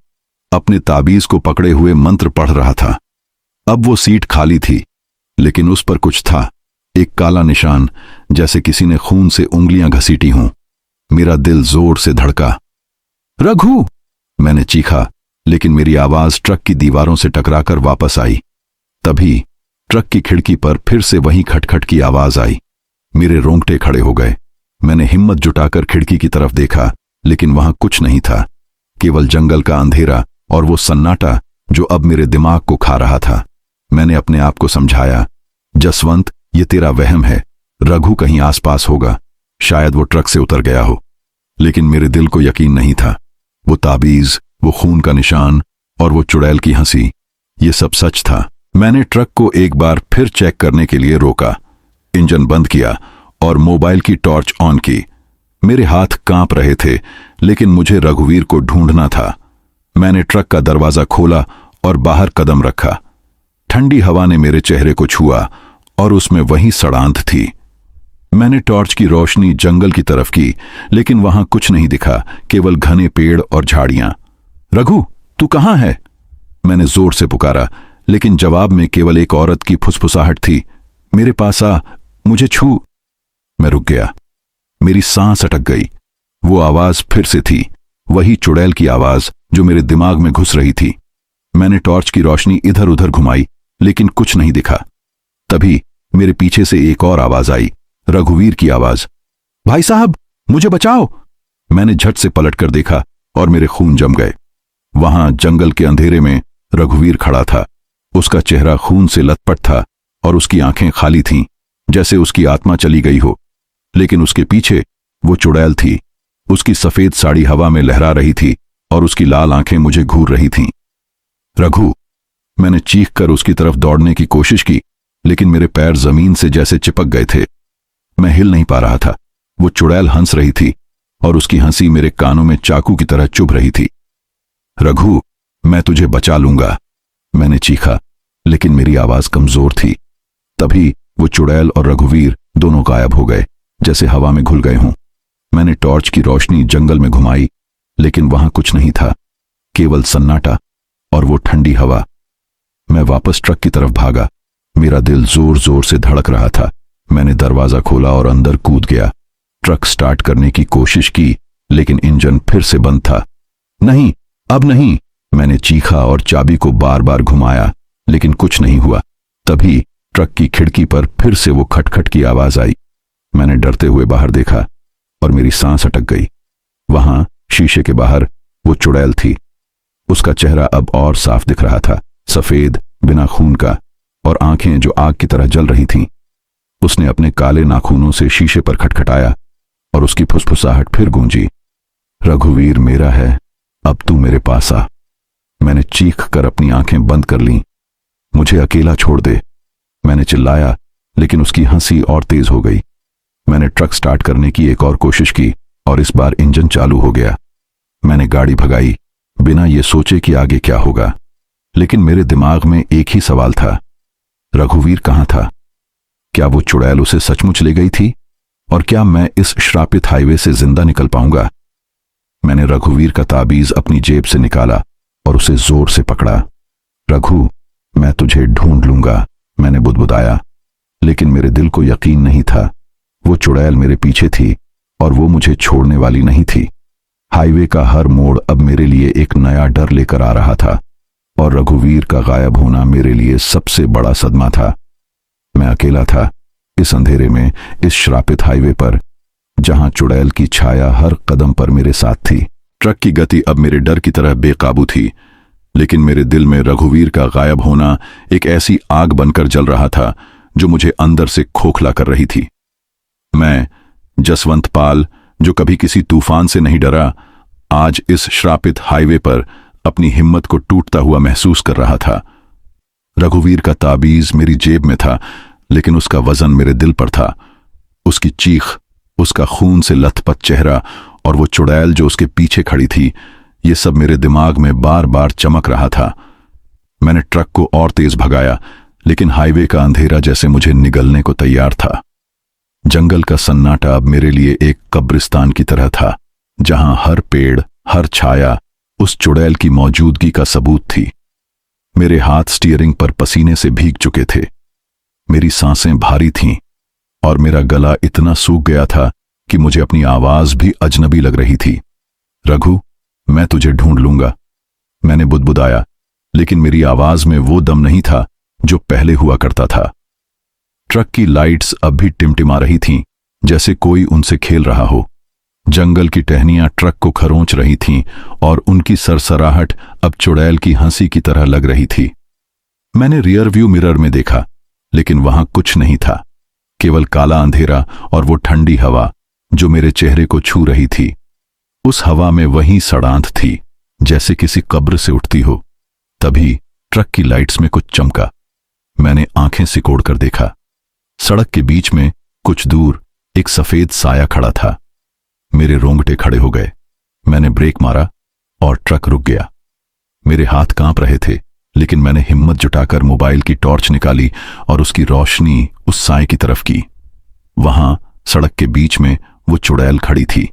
अपने ताबीज को पकड़े हुए मंत्र पढ़ रहा था। अब वो सीट खाली थी, लेकिन उस पर कुछ था, एक काला निशान, जैसे किसी ने खून से उंगलियां घसीटी हों। मेरा दिल जोर से धड़का। रघु! मैंने चीखा, लेकिन मेरी आवाज ट्रक की दीवारों से टकराकर वापस आई। तभी ट्रक की खिड़की पर फिर से वही खटखट की आवाज आई। मेरे रोंगटे खड़े हो गए। मैंने हिम्मत जुटाकर खिड़की की तरफ देखा, लेकिन वहां कुछ नहीं था, केवल जंगल का अंधेरा और वो सन्नाटा जो अब मेरे दिमाग को खा रहा था। मैंने अपने आप को समझाया, जसवंत, ये तेरा वहम है। रघु कहीं आसपास होगा, शायद वो ट्रक से उतर गया हो। लेकिन मेरे दिल को यकीन नहीं था। वो ताबीज, वो खून का निशान और वो चुड़ैल की हंसी, ये सब सच था। मैंने ट्रक को एक बार फिर चेक करने के लिए रोका, इंजन बंद किया और मोबाइल की टॉर्च ऑन की। मेरे हाथ कांप रहे थे, लेकिन मुझे रघुवीर को ढूंढना था। मैंने ट्रक का दरवाजा खोला और बाहर कदम रखा। ठंडी हवा ने मेरे चेहरे को छुआ और उसमें वही सड़ांध थी। मैंने टॉर्च की रोशनी जंगल की तरफ की, लेकिन वहां कुछ नहीं दिखा, केवल घने पेड़ और झाड़ियां। रघु, तू कहां है? मैंने जोर से पुकारा, लेकिन जवाब में केवल एक औरत की फुसफुसाहट थी। मेरे पास आ, मुझे छू। मैं रुक गया। मेरी सांस अटक गई। वो आवाज फिर से थी, वही चुड़ैल की आवाज जो मेरे दिमाग में घुस रही थी। मैंने टॉर्च की रोशनी इधर उधर घुमाई, लेकिन कुछ नहीं दिखा। तभी मेरे पीछे से एक और आवाज आई, रघुवीर की आवाज। भाई साहब, मुझे बचाओ। मैंने झट से पलटकर देखा और मेरे खून जम गए। वहां जंगल के अंधेरे में रघुवीर खड़ा था। उसका चेहरा खून से लथपथ था और उसकी आंखें खाली थीं, जैसे उसकी आत्मा चली गई हो। लेकिन उसके पीछे वो चुड़ैल थी। उसकी सफेद साड़ी हवा में लहरा रही थी और उसकी लाल आंखें मुझे घूर रही थीं। रघु, मैंने चीख कर उसकी तरफ दौड़ने की कोशिश की, लेकिन मेरे पैर जमीन से जैसे चिपक गए थे। मैं हिल नहीं पा रहा था। वो चुड़ैल हंस रही थी और उसकी हंसी मेरे कानों में चाकू की तरह चुभ रही थी। रघु, मैं तुझे बचा लूंगा, मैंने चीखा, लेकिन मेरी आवाज कमजोर थी। तभी वो चुड़ैल और रघुवीर दोनों गायब हो गए, जैसे हवा में घुल गए हों। मैंने टॉर्च की रोशनी जंगल में घुमाई, लेकिन वहां कुछ नहीं था, केवल सन्नाटा और वो ठंडी हवा। मैं वापस ट्रक की तरफ भागा। मेरा दिल जोर जोर से धड़क रहा था। मैंने दरवाजा खोला और अंदर कूद गया। ट्रक स्टार्ट करने की कोशिश की, लेकिन इंजन फिर से बंद था। नहीं, अब नहीं, मैंने चीखा और चाबी को बार बार घुमाया, लेकिन कुछ नहीं हुआ। तभी ट्रक की खिड़की पर फिर से वो खटखट की आवाज आई। मैंने डरते हुए बाहर देखा और मेरी सांस अटक गई। वहां शीशे के बाहर वो चुड़ैल थी। उसका चेहरा अब और साफ दिख रहा था, सफेद, बिना खून का, और आंखें जो आग की तरह जल रही थीं। उसने अपने काले नाखूनों से शीशे पर खटखटाया और उसकी फुसफुसाहट फिर गूंजी। रघुवीर मेरा है, अब तू मेरे पास आ। मैंने चीख कर अपनी आंखें बंद कर लीं। मुझे अकेला छोड़ दे, मैंने चिल्लाया, लेकिन उसकी हंसी और तेज हो गई। मैंने ट्रक स्टार्ट करने की एक और कोशिश की और इस बार इंजन चालू हो गया। मैंने गाड़ी भगाई, बिना ये सोचे कि आगे क्या होगा। लेकिन मेरे दिमाग में एक ही सवाल था, रघुवीर कहां था? क्या वो चुड़ैल उसे सचमुच ले गई थी? और क्या मैं इस श्रापित हाईवे से जिंदा निकल पाऊंगा? मैंने रघुवीर का ताबीज अपनी जेब से निकाला और उसे जोर से पकड़ा। रघु, मैं तुझे ढूंढ लूंगा, मैंने बुदबुदाया, लेकिन मेरे दिल को यकीन नहीं था। वो चुड़ैल मेरे पीछे थी और वो मुझे छोड़ने वाली नहीं थी। हाईवे का हर मोड़ अब मेरे लिए एक नया डर लेकर आ रहा था और रघुवीर का गायब होना मेरे लिए सबसे बड़ा सदमा था। मैं अकेला था इस अंधेरे में, इस श्रापित हाईवे पर, जहां चुड़ैल की छाया हर कदम पर मेरे साथ थी। ट्रक की गति अब मेरे डर की तरह बेकाबू थी, लेकिन मेरे दिल में रघुवीर का गायब होना एक ऐसी आग बनकर जल रहा था जो मुझे अंदर से खोखला कर रही थी। मैं, जसवंत पाल, जो कभी किसी तूफान से नहीं डरा, आज इस श्रापित हाईवे पर अपनी हिम्मत को टूटता हुआ महसूस कर रहा था। रघुवीर का ताबीज मेरी जेब में था, लेकिन उसका वजन मेरे दिल पर था। उसकी चीख, उसका खून से लथपथ चेहरा और वो चुड़ैल जो उसके पीछे खड़ी थी, ये सब मेरे दिमाग में बार बार चमक रहा था। मैंने ट्रक को और तेज भगाया, लेकिन हाईवे का अंधेरा जैसे मुझे निगलने को तैयार था। जंगल का सन्नाटा अब मेरे लिए एक कब्रिस्तान की तरह था, जहां हर पेड़, हर छाया उस चुड़ैल की मौजूदगी का सबूत थी। मेरे हाथ स्टीयरिंग पर पसीने से भीग चुके थे, मेरी सांसें भारी थीं और मेरा गला इतना सूख गया था कि मुझे अपनी आवाज भी अजनबी लग रही थी। रघु, मैं तुझे ढूंढ लूंगा, मैंने बुदबुदाया, लेकिन मेरी आवाज में वो दम नहीं था जो पहले हुआ करता था। ट्रक की लाइट्स अब भी टिमटिमा रही थीं, जैसे कोई उनसे खेल रहा हो। जंगल की टहनियां ट्रक को खरोंच रही थीं और उनकी सरसराहट अब चुड़ैल की हंसी की तरह लग रही थी। मैंने रियर व्यू मिरर में देखा, लेकिन वहां कुछ नहीं था, केवल काला अंधेरा और वो ठंडी हवा जो मेरे चेहरे को छू रही थी। उस हवा में वही सड़ांध थी, जैसे किसी कब्र से उठती हो। तभी ट्रक की लाइट्स में कुछ चमका। मैंने आंखें सिकोड़ कर देखा। सड़क के बीच में कुछ दूर एक सफेद साया खड़ा था। मेरे रोंगटे खड़े हो गए। मैंने ब्रेक मारा और ट्रक रुक गया। मेरे हाथ कांप रहे थे, लेकिन मैंने हिम्मत जुटाकर मोबाइल की टॉर्च निकाली और उसकी रोशनी उस साए की तरफ की। वहां सड़क के बीच में वो चुड़ैल खड़ी थी।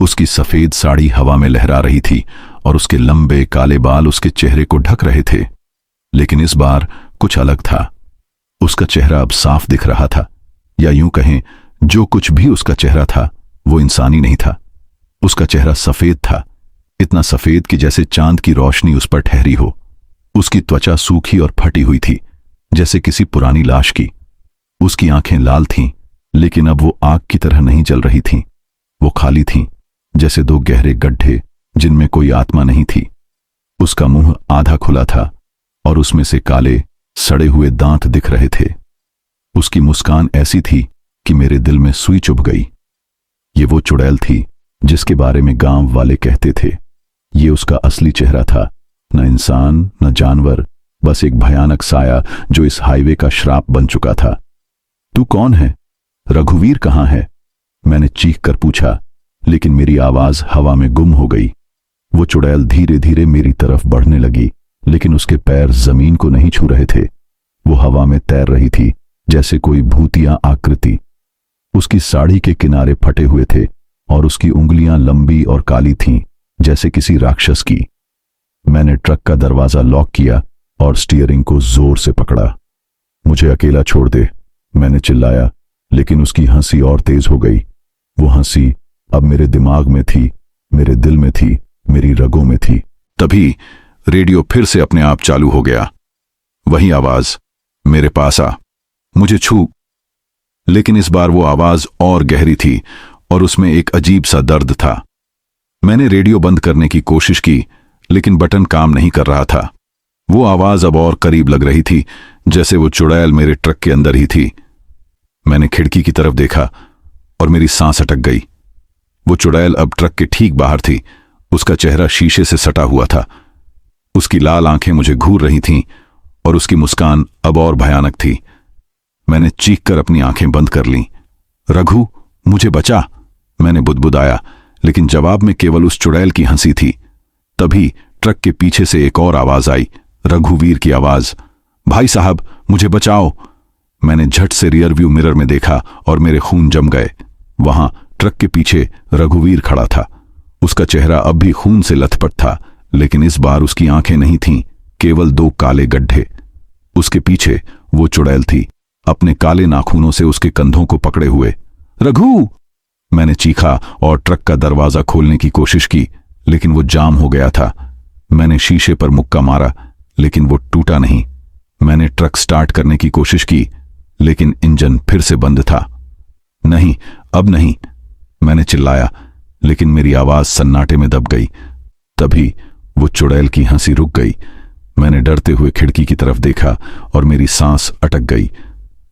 उसकी सफेद साड़ी हवा में लहरा रही थी और उसके लंबे काले बाल उसके चेहरे को ढक रहे थे। लेकिन इस बार कुछ अलग था। उसका चेहरा अब साफ दिख रहा था, या यूं कहें, जो कुछ भी उसका चेहरा था वो इंसानी नहीं था। उसका चेहरा सफेद था, इतना सफेद कि जैसे चांद की रोशनी उस पर ठहरी हो। उसकी त्वचा सूखी और फटी हुई थी, जैसे किसी पुरानी लाश की। उसकी आंखें लाल थीं, लेकिन अब वो आग की तरह नहीं जल रही थीं। वो खाली थीं, जैसे दो गहरे गड्ढे जिनमें कोई आत्मा नहीं थी। उसका मुंह आधा खुला था और उसमें से काले सड़े हुए दांत दिख रहे थे। उसकी मुस्कान ऐसी थी कि मेरे दिल में सुई चुभ गई। ये वो चुड़ैल थी जिसके बारे में गांव वाले कहते थे। ये उसका असली चेहरा था, न इंसान न जानवर, बस एक भयानक साया जो इस हाईवे का श्राप बन चुका था। तू कौन है? रघुवीर कहाँ है? मैंने चीख कर पूछा, लेकिन मेरी आवाज हवा में गुम हो गई। वो चुड़ैल धीरे धीरे मेरी तरफ बढ़ने लगी, लेकिन उसके पैर जमीन को नहीं छू रहे थे। वो हवा में तैर रही थी, जैसे कोई भूतिया आकृति। उसकी साड़ी के किनारे फटे हुए थे और उसकी उंगलियां लंबी और काली थीं, जैसे किसी राक्षस की। मैंने ट्रक का दरवाजा लॉक किया और स्टीयरिंग को जोर से पकड़ा। मुझे अकेला छोड़ दे, मैंने चिल्लाया, लेकिन उसकी हंसी और तेज हो गई। वो हंसी अब मेरे दिमाग में थी, मेरे दिल में थी, मेरी रगों में थी। तभी रेडियो फिर से अपने आप चालू हो गया। वही आवाज, मेरे पास आ, मुझे छू। लेकिन इस बार वो आवाज और गहरी थी और उसमें एक अजीब सा दर्द था। मैंने रेडियो बंद करने की कोशिश की, लेकिन बटन काम नहीं कर रहा था। वो आवाज अब और करीब लग रही थी, जैसे वो चुड़ैल मेरे ट्रक के अंदर ही थी। मैंने खिड़की की तरफ देखा और मेरी सांस अटक गई। वो चुड़ैल अब ट्रक के ठीक बाहर थी। उसका चेहरा शीशे से सटा हुआ था। उसकी लाल आंखें मुझे घूर रही थीं और उसकी मुस्कान अब और भयानक थी। मैंने चीख कर अपनी आंखें बंद कर लीं। रघु, मुझे बचा, मैंने बुदबुदाया, लेकिन जवाब में केवल उस चुड़ैल की हंसी थी। तभी ट्रक के पीछे से एक और आवाज आई, रघुवीर की आवाज। भाई साहब, मुझे बचाओ। मैंने झट से रियर व्यू मिरर में देखा और मेरे खून जम गए। वहां ट्रक के पीछे रघुवीर खड़ा था। उसका चेहरा अब भी खून से लथपथ था, लेकिन इस बार उसकी आंखें नहीं थीं, केवल दो काले गड्ढे। उसके पीछे वो चुड़ैल थी, अपने काले नाखूनों से उसके कंधों को पकड़े हुए। रघु, मैंने चीखा और ट्रक का दरवाजा खोलने की कोशिश की, लेकिन वो जाम हो गया था। मैंने शीशे पर मुक्का मारा, लेकिन वो टूटा नहीं। मैंने ट्रक स्टार्ट करने की कोशिश की, लेकिन इंजन फिर से बंद था। नहीं, अब नहीं, मैंने चिल्लाया, लेकिन मेरी आवाज सन्नाटे में दब गई। तभी वो चुड़ैल की हंसी रुक गई। मैंने डरते हुए खिड़की की तरफ देखा और मेरी सांस अटक गई।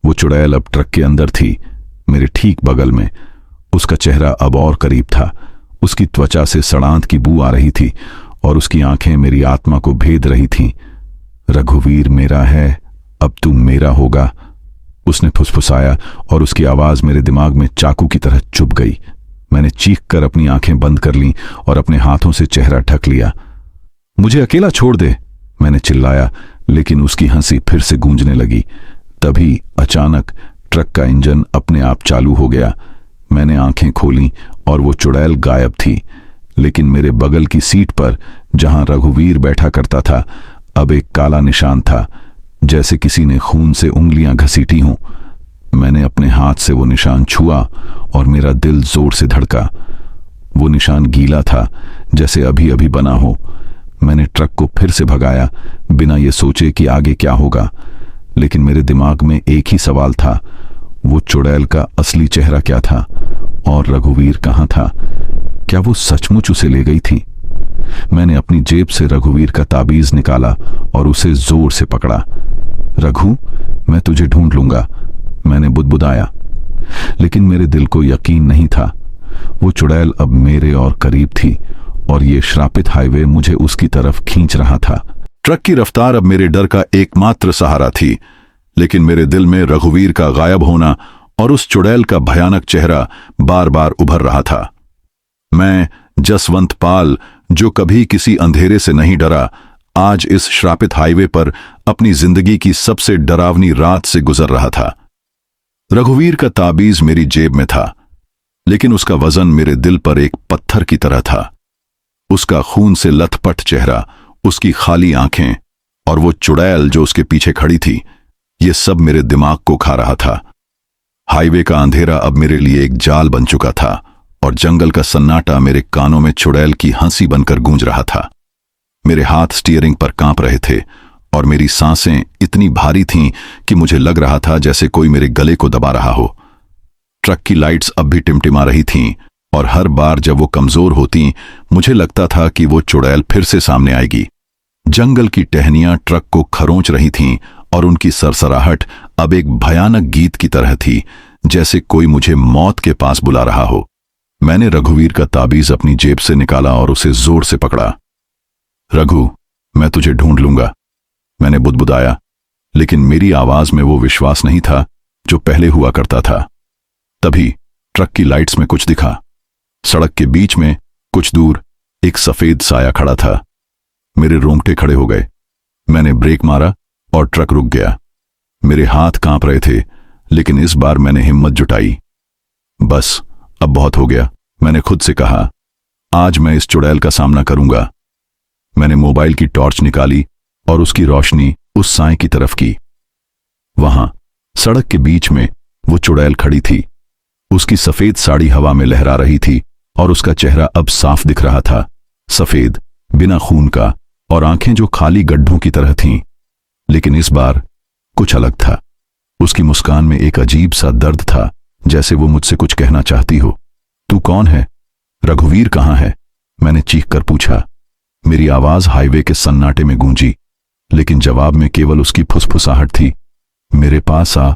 वो चुड़ैल अब ट्रक के अंदर थी, मेरे ठीक बगल में। उसका चेहरा अब और करीब था। उसकी त्वचा से सड़ांत की बू आ रही थी और उसकी आंखें मेरी आत्मा को भेद रही थीं। रघुवीर मेरा है, अब तू मेरा होगा, उसने फुसफुसाया और उसकी आवाज मेरे दिमाग में चाकू की तरह चुभ गई। मैंने चीख कर अपनी आंखें बंद कर लीं और अपने हाथों से चेहरा ढक लिया। मुझे अकेला छोड़ दे, मैंने चिल्लाया, लेकिन उसकी हंसी फिर से गूंजने लगी। तभी अचानक ट्रक का इंजन अपने आप चालू हो गया। मैंने आंखें खोलीं और वो चुड़ैल गायब थी, लेकिन मेरे बगल की सीट पर, जहां रघुवीर बैठा करता था, अब एक काला निशान था, जैसे किसी ने खून से उंगलियां घसीटी हों। मैंने अपने हाथ से वो निशान छुआ और मेरा दिल जोर से धड़का। वो निशान गीला था, जैसे अभी अभी बना हो। मैंने ट्रक को फिर से भगाया, बिना ये सोचे कि आगे क्या होगा। लेकिन मेरे दिमाग में एक ही सवाल था, वो चुड़ैल का असली चेहरा क्या था और रघुवीर कहाँ था? क्या वो सचमुच उसे ले गई थी? मैंने अपनी जेब से रघुवीर का ताबीज निकाला और उसे जोर से पकड़ा। रघु, मैं तुझे ढूंढ लूंगा, मैंने बुदबुदाया, लेकिन मेरे दिल को यकीन नहीं था। वो चुड़ैल अब मेरे और करीब थी और ये श्रापित हाईवे मुझे उसकी तरफ खींच रहा था। ट्रक की रफ्तार अब मेरे डर का एकमात्र सहारा थी, लेकिन मेरे दिल में रघुवीर का गायब होना और उस चुड़ैल का भयानक चेहरा बार बार उभर रहा था। मैं, जसवंत पाल, जो कभी किसी अंधेरे से नहीं डरा, आज इस श्रापित हाईवे पर अपनी जिंदगी की सबसे डरावनी रात से गुजर रहा था। रघुवीर का ताबीज मेरी जेब में था, लेकिन उसका वजन मेरे दिल पर एक पत्थर की तरह था। उसका खून से लथपथ चेहरा, उसकी खाली आंखें और वो चुड़ैल जो उसके पीछे खड़ी थी, ये सब मेरे दिमाग को खा रहा था। हाईवे का अंधेरा अब मेरे लिए एक जाल बन चुका था और जंगल का सन्नाटा मेरे कानों में चुड़ैल की हंसी बनकर गूंज रहा था। मेरे हाथ स्टीयरिंग पर कांप रहे थे और मेरी सांसें इतनी भारी थीं कि मुझे लग रहा था जैसे कोई मेरे गले को दबा रहा हो। ट्रक की लाइट्स अब भी टिमटिमा रही थीं और हर बार जब वो कमजोर होती, मुझे लगता था कि वो चुड़ैल फिर से सामने आएगी। जंगल की टहनियां ट्रक को खरोंच रही थीं और उनकी सरसराहट अब एक भयानक गीत की तरह थी, जैसे कोई मुझे मौत के पास बुला रहा हो। मैंने रघुवीर का ताबीज अपनी जेब से निकाला और उसे जोर से पकड़ा। रघु, मैं तुझे ढूंढ लूंगा, मैंने बुदबुदाया, लेकिन मेरी आवाज में वो विश्वास नहीं था जो पहले हुआ करता था। तभी ट्रक की लाइट्स में कुछ दिखा। सड़क के बीच में कुछ दूर एक सफेद साया खड़ा था। मेरे रोंगटे खड़े हो गए। मैंने ब्रेक मारा और ट्रक रुक गया। मेरे हाथ कांप रहे थे, लेकिन इस बार मैंने हिम्मत जुटाई। बस अब बहुत हो गया, मैंने खुद से कहा। आज मैं इस चुड़ैल का सामना करूंगा। मैंने मोबाइल की टॉर्च निकाली और उसकी रोशनी उस साए की तरफ की। वहां सड़क के बीच में वो चुड़ैल खड़ी थी। उसकी सफेद साड़ी हवा में लहरा रही थी और उसका चेहरा अब साफ दिख रहा था, सफेद, बिना खून का, और आंखें जो खाली गड्ढों की तरह थीं। लेकिन इस बार कुछ अलग था। उसकी मुस्कान में एक अजीब सा दर्द था, जैसे वो मुझसे कुछ कहना चाहती हो। तू कौन है? रघुवीर कहाँ है? मैंने चीख कर पूछा। मेरी आवाज हाईवे के सन्नाटे में गूंजी, लेकिन जवाब में केवल उसकी फुसफुसाहट थी। मेरे पास आ,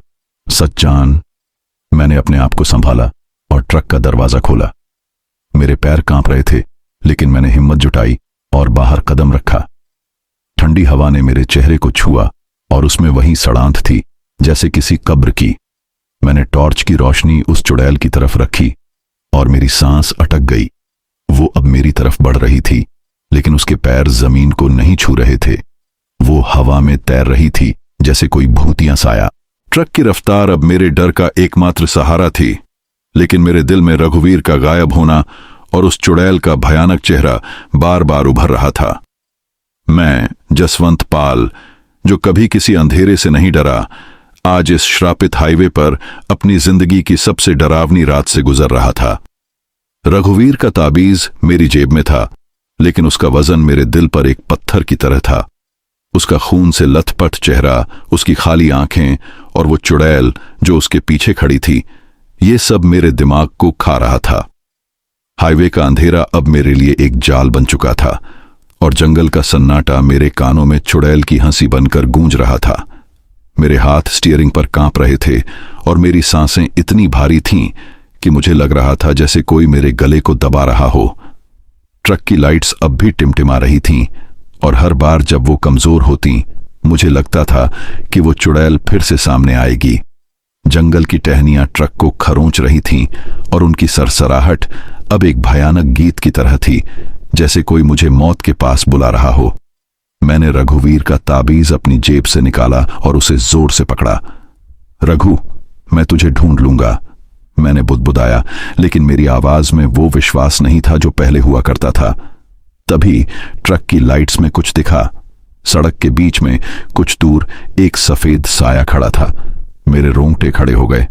सच्चान। मैंने अपने आप को संभाला और ट्रक का दरवाजा खोला। मेरे पैर कांप रहे थे, लेकिन मैंने हिम्मत जुटाई और बाहर कदम रखा। ठंडी हवा ने मेरे चेहरे को छुआ और उसमें वही सड़ांत थी, जैसे किसी कब्र की। मैंने टॉर्च की रोशनी उस चुड़ैल की तरफ रखी और मेरी सांस अटक गई। वो अब मेरी तरफ बढ़ रही थी, लेकिन उसके पैर जमीन को नहीं छू रहे थे। वो हवा में तैर रही थी, जैसे कोई भूतिया साया। ट्रक की रफ्तार अब मेरे डर का एकमात्र सहारा थी, लेकिन मेरे दिल में रघुवीर का गायब होना और उस चुड़ैल का भयानक चेहरा बार बार उभर रहा था। मैं, जसवंत पाल, जो कभी किसी अंधेरे से नहीं डरा, आज इस श्रापित हाईवे पर अपनी जिंदगी की सबसे डरावनी रात से गुजर रहा था। रघुवीर का ताबीज मेरी जेब में था, लेकिन उसका वजन मेरे दिल पर एक पत्थर की तरह था। उसका खून से लथपथ चेहरा, उसकी खाली आंखें और वो चुड़ैल जो उसके पीछे खड़ी थी, ये सब मेरे दिमाग को खा रहा था। हाईवे का अंधेरा अब मेरे लिए एक जाल बन चुका था और जंगल का सन्नाटा मेरे कानों में चुड़ैल की हंसी बनकर गूंज रहा था। मेरे हाथ स्टीयरिंग पर कांप रहे थे और मेरी सांसें इतनी भारी थीं कि मुझे लग रहा था जैसे कोई मेरे गले को दबा रहा हो। ट्रक की लाइट्स अब भी टिमटिमा रही थीं और हर बार जब वो कमजोर होती, मुझे लगता था कि वो चुड़ैल फिर से सामने आएगी। जंगल की टहनियां ट्रक को खरोंच रही थीं और उनकी सरसराहट अब एक भयानक गीत की तरह थी, जैसे कोई मुझे मौत के पास बुला रहा हो। मैंने रघुवीर का ताबीज अपनी जेब से निकाला और उसे जोर से पकड़ा। रघु, मैं तुझे ढूंढ लूंगा, मैंने बुदबुदाया, लेकिन मेरी आवाज में वो विश्वास नहीं था जो पहले हुआ करता था। तभी ट्रक की लाइट्स में कुछ दिखा। सड़क के बीच में कुछ दूर एक सफेद साया खड़ा था। मेरे रोंगटे खड़े हो गए।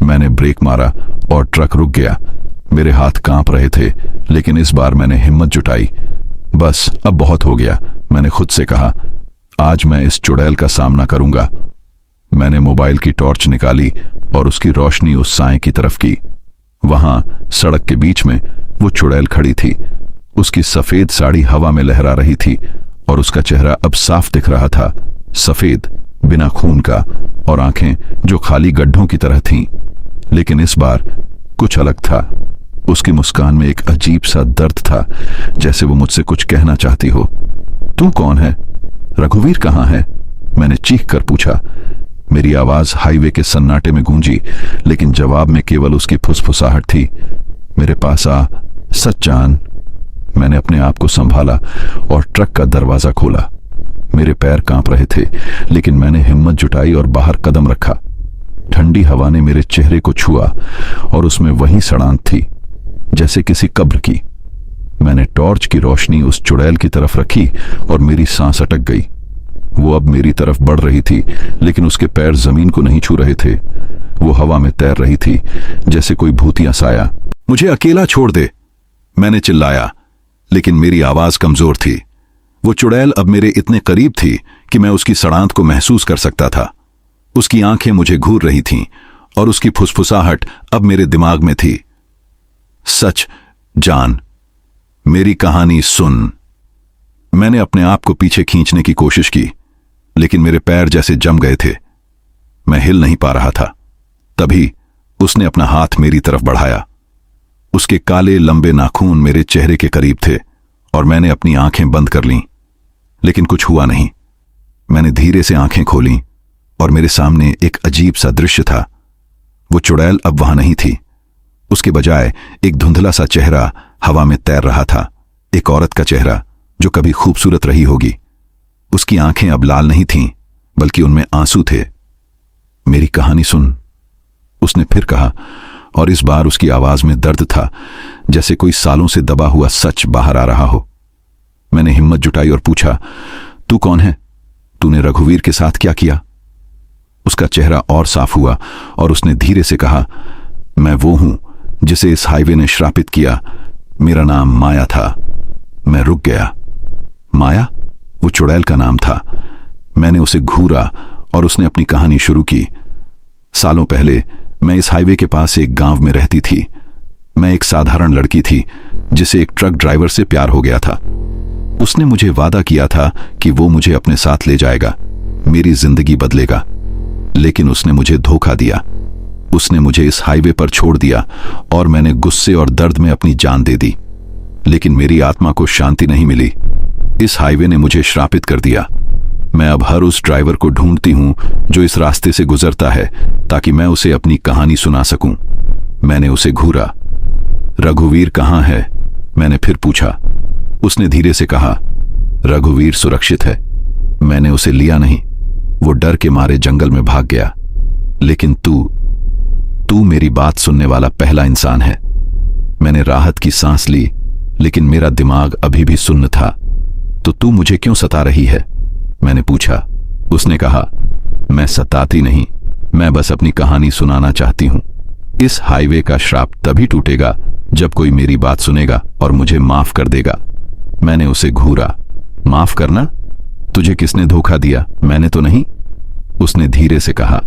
मैंने ब्रेक मारा और ट्रक रुक गया। मेरे हाथ कांप रहे थे, लेकिन इस बार मैंने हिम्मत जुटाई। बस अब बहुत हो गया, मैंने खुद से कहा। आज मैं इस चुड़ैल का सामना करूंगा। मैंने मोबाइल की टॉर्च निकाली और उसकी रोशनी उस साए की तरफ की। वहां सड़क के बीच में वो चुड़ैल खड़ी थी। उसकी सफेद साड़ी हवा में लहरा रही थी और उसका चेहरा अब साफ दिख रहा था, सफेद, बिना खून का, और आंखें जो खाली गड्ढों की तरह थीं। लेकिन इस बार कुछ अलग था। उसकी मुस्कान में एक अजीब सा दर्द था, जैसे वो मुझसे कुछ कहना चाहती हो। तू कौन है? रघुवीर कहाँ है? मैंने चीख कर पूछा। मेरी आवाज हाईवे के सन्नाटे में गूंजी, लेकिन जवाब में केवल उसकी फुसफुसाहट थी। मेरे पास आ, सच्चान। मैंने अपने आप को संभाला और ट्रक का दरवाजा खोला। मेरे पैर कांप रहे थे, लेकिन मैंने हिम्मत जुटाई और बाहर कदम रखा। ठंडी हवा ने मेरे चेहरे को छुआ और उसमें वही सड़ांत थी जैसे किसी कब्र की। मैंने टॉर्च की रोशनी उस चुड़ैल की तरफ रखी और मेरी सांस अटक गई। वो अब मेरी तरफ बढ़ रही थी, लेकिन उसके पैर जमीन को नहीं छू रहे थे। वो हवा में तैर रही थी जैसे कोई भूतिया साया। मुझे अकेला छोड़ दे, मैंने चिल्लाया, लेकिन मेरी आवाज कमजोर थी। वो चुड़ैल अब मेरे इतने करीब थी कि मैं उसकी सड़ांत को महसूस कर सकता था। उसकी आंखें मुझे घूर रही थीं और उसकी फुसफुसाहट अब मेरे दिमाग में थी। सच जान, मेरी कहानी सुन। मैंने अपने आप को पीछे खींचने की कोशिश की, लेकिन मेरे पैर जैसे जम गए थे। मैं हिल नहीं पा रहा था। तभी उसने अपना हाथ मेरी तरफ बढ़ाया। उसके काले लंबे नाखून मेरे चेहरे के करीब थे और मैंने अपनी आंखें बंद कर लीं, लेकिन कुछ हुआ नहीं। मैंने धीरे से आंखें खोलीं और मेरे सामने एक अजीब सा दृश्य था। वो चुड़ैल अब वहां नहीं थी। उसके बजाय एक धुंधला सा चेहरा हवा में तैर रहा था, एक औरत का चेहरा जो कभी खूबसूरत रही होगी। उसकी आंखें अब लाल नहीं थीं, बल्कि उनमें आंसू थे। मेरी कहानी सुन, उसने फिर कहा, और इस बार उसकी आवाज में दर्द था, जैसे कोई सालों से दबा हुआ सच बाहर आ रहा हो। मैंने हिम्मत जुटाई और पूछा, तू कौन है? तूने रघुवीर के साथ क्या किया? उसका चेहरा और साफ हुआ और उसने धीरे से कहा, मैं वो हूं जिसे इस हाईवे ने श्रापित किया। मेरा नाम माया था। मैं रुक गया। माया? वो चुड़ैल का नाम था। मैंने उसे घूरा और उसने अपनी कहानी शुरू की। सालों पहले मैं इस हाईवे के पास एक गांव में रहती थी। मैं एक साधारण लड़की थी जिसे एक ट्रक ड्राइवर से प्यार हो गया था। उसने मुझे वादा किया था कि वो मुझे अपने साथ ले जाएगा, मेरी जिंदगी बदलेगा। लेकिन उसने मुझे धोखा दिया। उसने मुझे इस हाईवे पर छोड़ दिया और मैंने गुस्से और दर्द में अपनी जान दे दी। लेकिन मेरी आत्मा को शांति नहीं मिली। इस हाईवे ने मुझे श्रापित कर दिया। मैं अब हर उस ड्राइवर को ढूंढती हूं जो इस रास्ते से गुजरता है, ताकि मैं उसे अपनी कहानी सुना सकूं। मैंने उसे घूरा। रघुवीर कहां है? मैंने फिर पूछा। उसने धीरे से कहा, रघुवीर सुरक्षित है। मैंने उसे लिया नहीं। वो डर के मारे जंगल में भाग गया। लेकिन तू मेरी बात सुनने वाला पहला इंसान है। मैंने राहत की सांस ली, लेकिन मेरा दिमाग अभी भी सुन्न था। तो तू मुझे क्यों सता रही है? मैंने पूछा। उसने कहा, मैं सताती नहीं, मैं बस अपनी कहानी सुनाना चाहती हूं। इस हाईवे का श्राप तभी टूटेगा जब कोई मेरी बात सुनेगा और मुझे माफ कर देगा। मैंने उसे घूरा। माफ करना? तुझे किसने धोखा दिया? मैंने तो नहीं। उसने धीरे से कहा,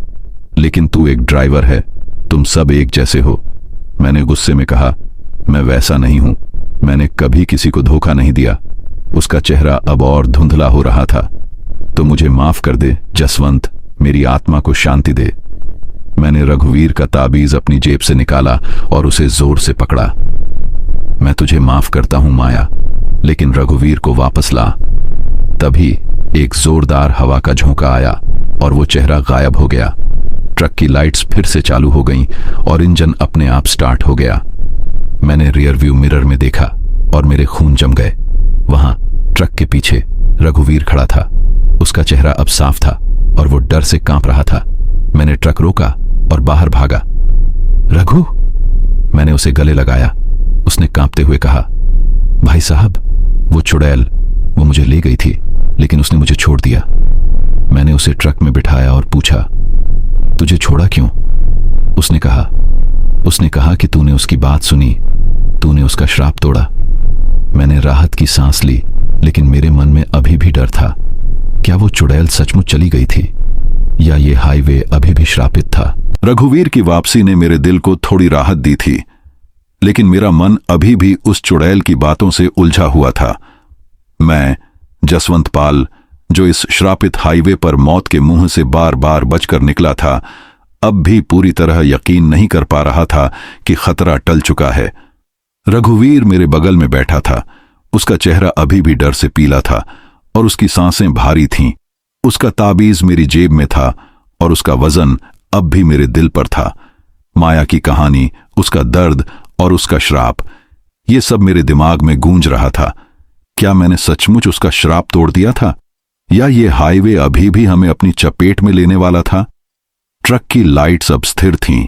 लेकिन तू एक ड्राइवर है, तुम सब एक जैसे हो। मैंने गुस्से में कहा, मैं वैसा नहीं हूं। मैंने कभी किसी को धोखा नहीं दिया। उसका चेहरा अब और धुंधला हो रहा था। तो मुझे माफ कर दे जसवंत, मेरी आत्मा को शांति दे। मैंने रघुवीर का ताबीज अपनी जेब से निकाला और उसे जोर से पकड़ा। मैं तुझे माफ करता हूं माया, लेकिन रघुवीर को वापस ला। तभी एक जोरदार हवा का झोंका आया और वो चेहरा गायब हो गया। ट्रक की लाइट्स फिर से चालू हो गईं और इंजन अपने आप स्टार्ट हो गया। मैंने रियर व्यू मिरर में देखा और मेरे खून जम गए। वहां ट्रक के पीछे रघुवीर खड़ा था। उसका चेहरा अब साफ था और वो डर से कांप रहा था। मैंने ट्रक रोका और बाहर भागा। रघु, मैंने उसे गले लगाया। उसने कांपते हुए कहा, भाई साहब, वो चुड़ैल, वो मुझे ले गई थी, लेकिन उसने मुझे छोड़ दिया। मैंने उसे ट्रक में बिठाया और पूछा, तुझे छोड़ा क्यों? उसने कहा कि तूने उसकी बात सुनी, तूने उसका श्राप तोड़ा। मैंने राहत की सांस ली, लेकिन मेरे मन में अभी भी डर था। क्या वो चुड़ैल सचमुच चली गई थी या ये हाईवे अभी भी श्रापित था? रघुवीर की वापसी ने मेरे दिल को थोड़ी राहत दी थी, लेकिन मेरा मन अभी भी उस चुड़ैल की बातों से उलझा हुआ था। मैं जसवंत पाल, जो इस श्रापित हाईवे पर मौत के मुंह से बार बार बचकर निकला था, अब भी पूरी तरह यकीन नहीं कर पा रहा था कि खतरा टल चुका है। रघुवीर मेरे बगल में बैठा था। उसका चेहरा अभी भी डर से पीला था और उसकी सांसें भारी थीं। उसका ताबीज मेरी जेब में था और उसका वजन अब भी मेरे दिल पर था। माया की कहानी, उसका दर्द और उसका श्राप, ये सब मेरे दिमाग में गूंज रहा था। क्या मैंने सचमुच उसका श्राप तोड़ दिया था या ये हाईवे अभी भी हमें अपनी चपेट में लेने वाला था? ट्रक की लाइट्स अब स्थिर थीं,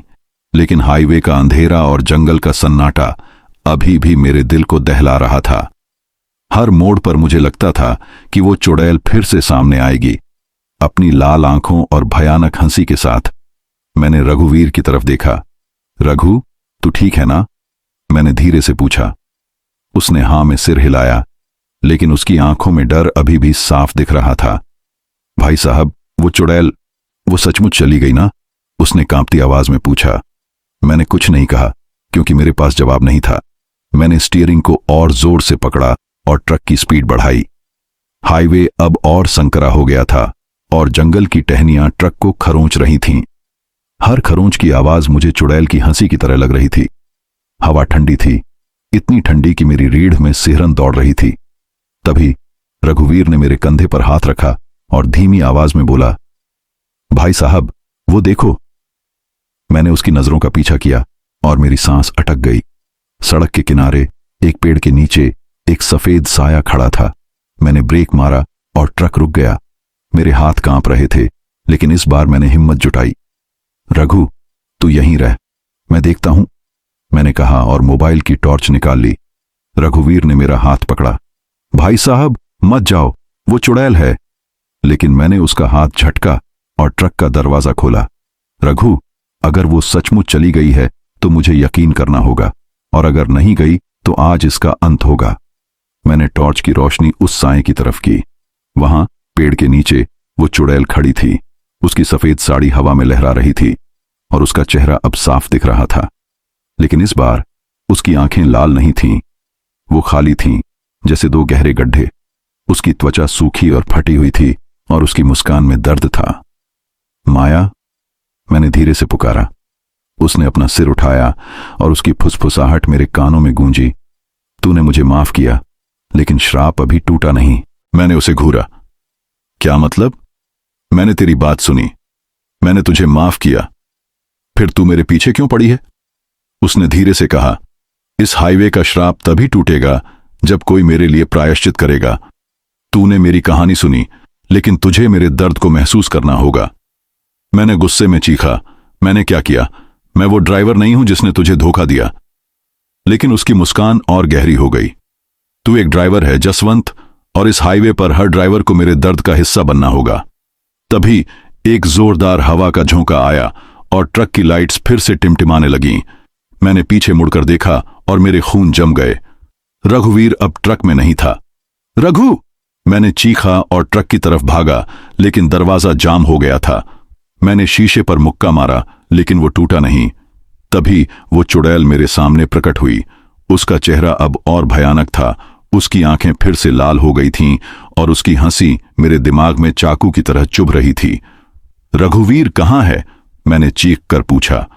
लेकिन हाईवे का अंधेरा और जंगल का सन्नाटा अभी भी मेरे दिल को दहला रहा था। हर मोड़ पर मुझे लगता था कि वो चुड़ैल फिर से सामने आएगी, अपनी लाल आंखों और भयानक हंसी के साथ। मैंने रघुवीर की तरफ देखा। रघु, तू ठीक है ना? मैंने धीरे से पूछा। उसने हां में सिर हिलाया, लेकिन उसकी आंखों में डर अभी भी साफ दिख रहा था। भाई साहब, वो चुड़ैल, वो सचमुच चली गई ना? उसने कांपती आवाज में पूछा। मैंने कुछ नहीं कहा, क्योंकि मेरे पास जवाब नहीं था। मैंने स्टीयरिंग को और जोर से पकड़ा और ट्रक की स्पीड बढ़ाई। हाईवे अब और संकरा हो गया था और जंगल की टहनियां ट्रक को खरोंच रही थीं। हर खरोंच की आवाज मुझे चुड़ैल की हंसी की तरह लग रही थी। हवा ठंडी थी, इतनी ठंडी कि मेरी रीढ़ में सिहरन दौड़ रही थी। तभी रघुवीर ने मेरे कंधे पर हाथ रखा और धीमी आवाज में बोला, भाई साहब, वो देखो। मैंने उसकी नजरों का पीछा किया और मेरी सांस अटक गई। सड़क के किनारे एक पेड़ के नीचे एक सफेद साया खड़ा था। मैंने ब्रेक मारा और ट्रक रुक गया। मेरे हाथ कांप रहे थे, लेकिन इस बार मैंने हिम्मत जुटाई। रघु, तू यहीं रह, मैं देखता हूं, मैंने कहा और मोबाइल की टॉर्च निकाल ली। रघुवीर ने मेरा हाथ पकड़ा। भाई साहब, मत जाओ, वो चुड़ैल है। लेकिन मैंने उसका हाथ झटका और ट्रक का दरवाजा खोला। रघु, अगर वो सचमुच चली गई है तो मुझे यकीन करना होगा, और अगर नहीं गई तो आज इसका अंत होगा। मैंने टॉर्च की रोशनी उस साए की तरफ की। वहां पेड़ के नीचे वो चुड़ैल खड़ी थी। उसकी सफेद साड़ी हवा में लहरा रही थी और उसका चेहरा अब साफ दिख रहा था। लेकिन इस बार उसकी आंखें लाल नहीं थीं, वो खाली थीं, जैसे दो गहरे गड्ढे। उसकी त्वचा सूखी और फटी हुई थी और उसकी मुस्कान में दर्द था। माया, मैंने धीरे से पुकारा। उसने अपना सिर उठाया और उसकी फुसफुसाहट मेरे कानों में गूंजी। तूने मुझे माफ किया, लेकिन श्राप अभी टूटा नहीं। मैंने उसे घूरा। क्या मतलब? मैंने तेरी बात सुनी, मैंने तुझे माफ किया, फिर तू मेरे पीछे क्यों पड़ी है? उसने धीरे से कहा, इस हाईवे का श्राप तभी टूटेगा जब कोई मेरे लिए प्रायश्चित करेगा। तूने मेरी कहानी सुनी, लेकिन तुझे मेरे दर्द को महसूस करना होगा। मैंने गुस्से में चीखा, मैंने क्या किया? मैं वो ड्राइवर नहीं हूं जिसने तुझे धोखा दिया। लेकिन उसकी मुस्कान और गहरी हो गई। तू एक ड्राइवर है जसवंत, और इस हाईवे पर हर ड्राइवर को मेरे दर्द का हिस्सा बनना होगा। तभी एक जोरदार हवा का झोंका आया और ट्रक की लाइट्स फिर से टिमटिमाने लगीं। मैंने पीछे मुड़कर देखा और मेरे खून जम गए। रघुवीर अब ट्रक में नहीं था। रघु! मैंने चीखा और ट्रक की तरफ भागा, लेकिन दरवाजा जाम हो गया था। मैंने शीशे पर मुक्का मारा, लेकिन वो टूटा नहीं। तभी वो चुड़ैल मेरे सामने प्रकट हुई। उसका चेहरा अब और भयानक था। उसकी आंखें फिर से लाल हो गई थीं और उसकी हंसी मेरे दिमाग में चाकू की तरह चुभ रही थी। रघुवीर कहाँ है? मैंने चीख कर पूछा।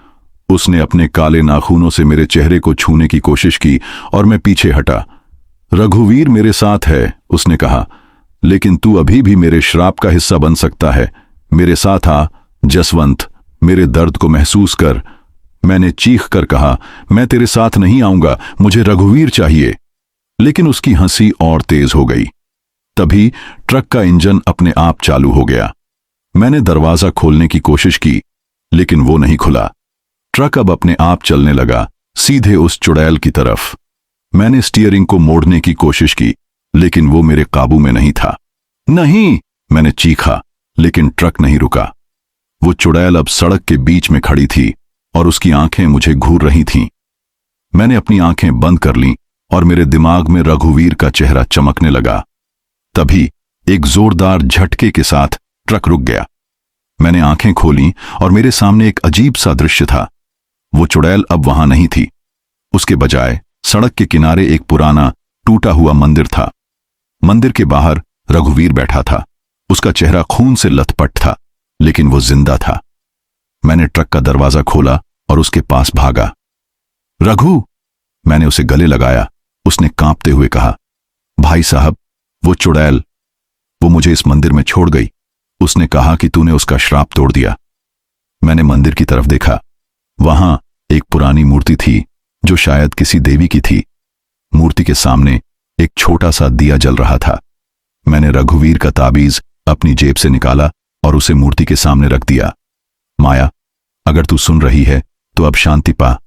उसने अपने काले नाखूनों से मेरे चेहरे को छूने की कोशिश की और मैं पीछे हटा। रघुवीर मेरे साथ है, उसने कहा, लेकिन तू अभी भी मेरे श्राप का हिस्सा बन सकता है। मेरे साथ आ जसवंत, मेरे दर्द को महसूस कर। मैंने चीख कर कहा, मैं तेरे साथ नहीं आऊंगा, मुझे रघुवीर चाहिए। लेकिन उसकी हंसी और तेज हो गई। तभी ट्रक का इंजन अपने आप चालू हो गया। मैंने दरवाजा खोलने की कोशिश की, लेकिन वो नहीं खुला। ट्रक अब अपने आप चलने लगा, सीधे उस चुड़ैल की तरफ। मैंने स्टीयरिंग को मोड़ने की कोशिश की, लेकिन वो मेरे काबू में नहीं था। नहीं! मैंने चीखा, लेकिन ट्रक नहीं रुका। वो चुड़ैल अब सड़क के बीच में खड़ी थी और उसकी आंखें मुझे घूर रही थीं। मैंने अपनी आंखें बंद कर लीं और मेरे दिमाग में रघुवीर का चेहरा चमकने लगा। तभी एक जोरदार झटके के साथ ट्रक रुक गया। मैंने आंखें खोलीं और मेरे सामने एक अजीब सा दृश्य था। वो चुड़ैल अब वहां नहीं थी। उसके बजाय सड़क के किनारे एक पुराना टूटा हुआ मंदिर था। मंदिर के बाहर रघुवीर बैठा था। उसका चेहरा खून से लथपथ था, लेकिन वो जिंदा था। मैंने ट्रक का दरवाजा खोला और उसके पास भागा। रघु! मैंने उसे गले लगाया। उसने कांपते हुए कहा, भाई साहब, वो चुड़ैल, वो मुझे इस मंदिर में छोड़ गई। उसने कहा कि तूने उसका श्राप तोड़ दिया। मैंने मंदिर की तरफ देखा। वहां एक पुरानी मूर्ति थी जो शायद किसी देवी की थी। मूर्ति के सामने एक छोटा सा दिया जल रहा था। मैंने रघुवीर का ताबीज अपनी जेब से निकाला और उसे मूर्ति के सामने रख दिया। माया, अगर तू सुन रही है तो अब शांति पा,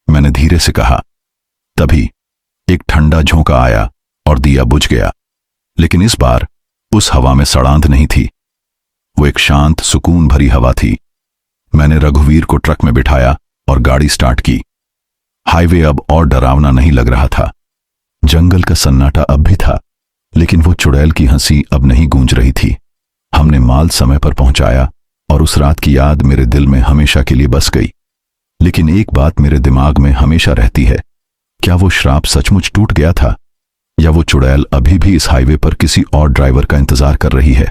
मैंने धीरे से कहा। तभी एक ठंडा झोंका आया और दिया बुझ गया, लेकिन इस बार उस हवा में सड़ांध नहीं थी। वो एक शांत सुकून भरी हवा थी। मैंने रघुवीर को ट्रक में बिठाया और गाड़ी स्टार्ट की। हाईवे अब और डरावना नहीं लग रहा था। जंगल का सन्नाटा अब भी था, लेकिन वो चुड़ैल की हंसी अब नहीं गूंज रही थी। हमने माल समय पर पहुंचाया और उस रात की याद मेरे दिल में हमेशा के लिए बस गई। लेकिन एक बात मेरे दिमाग में हमेशा रहती है, क्या वो श्राप सचमुच टूट गया था, या वो चुड़ैल अभी भी इस हाईवे पर किसी और ड्राइवर का इंतजार कर रही है।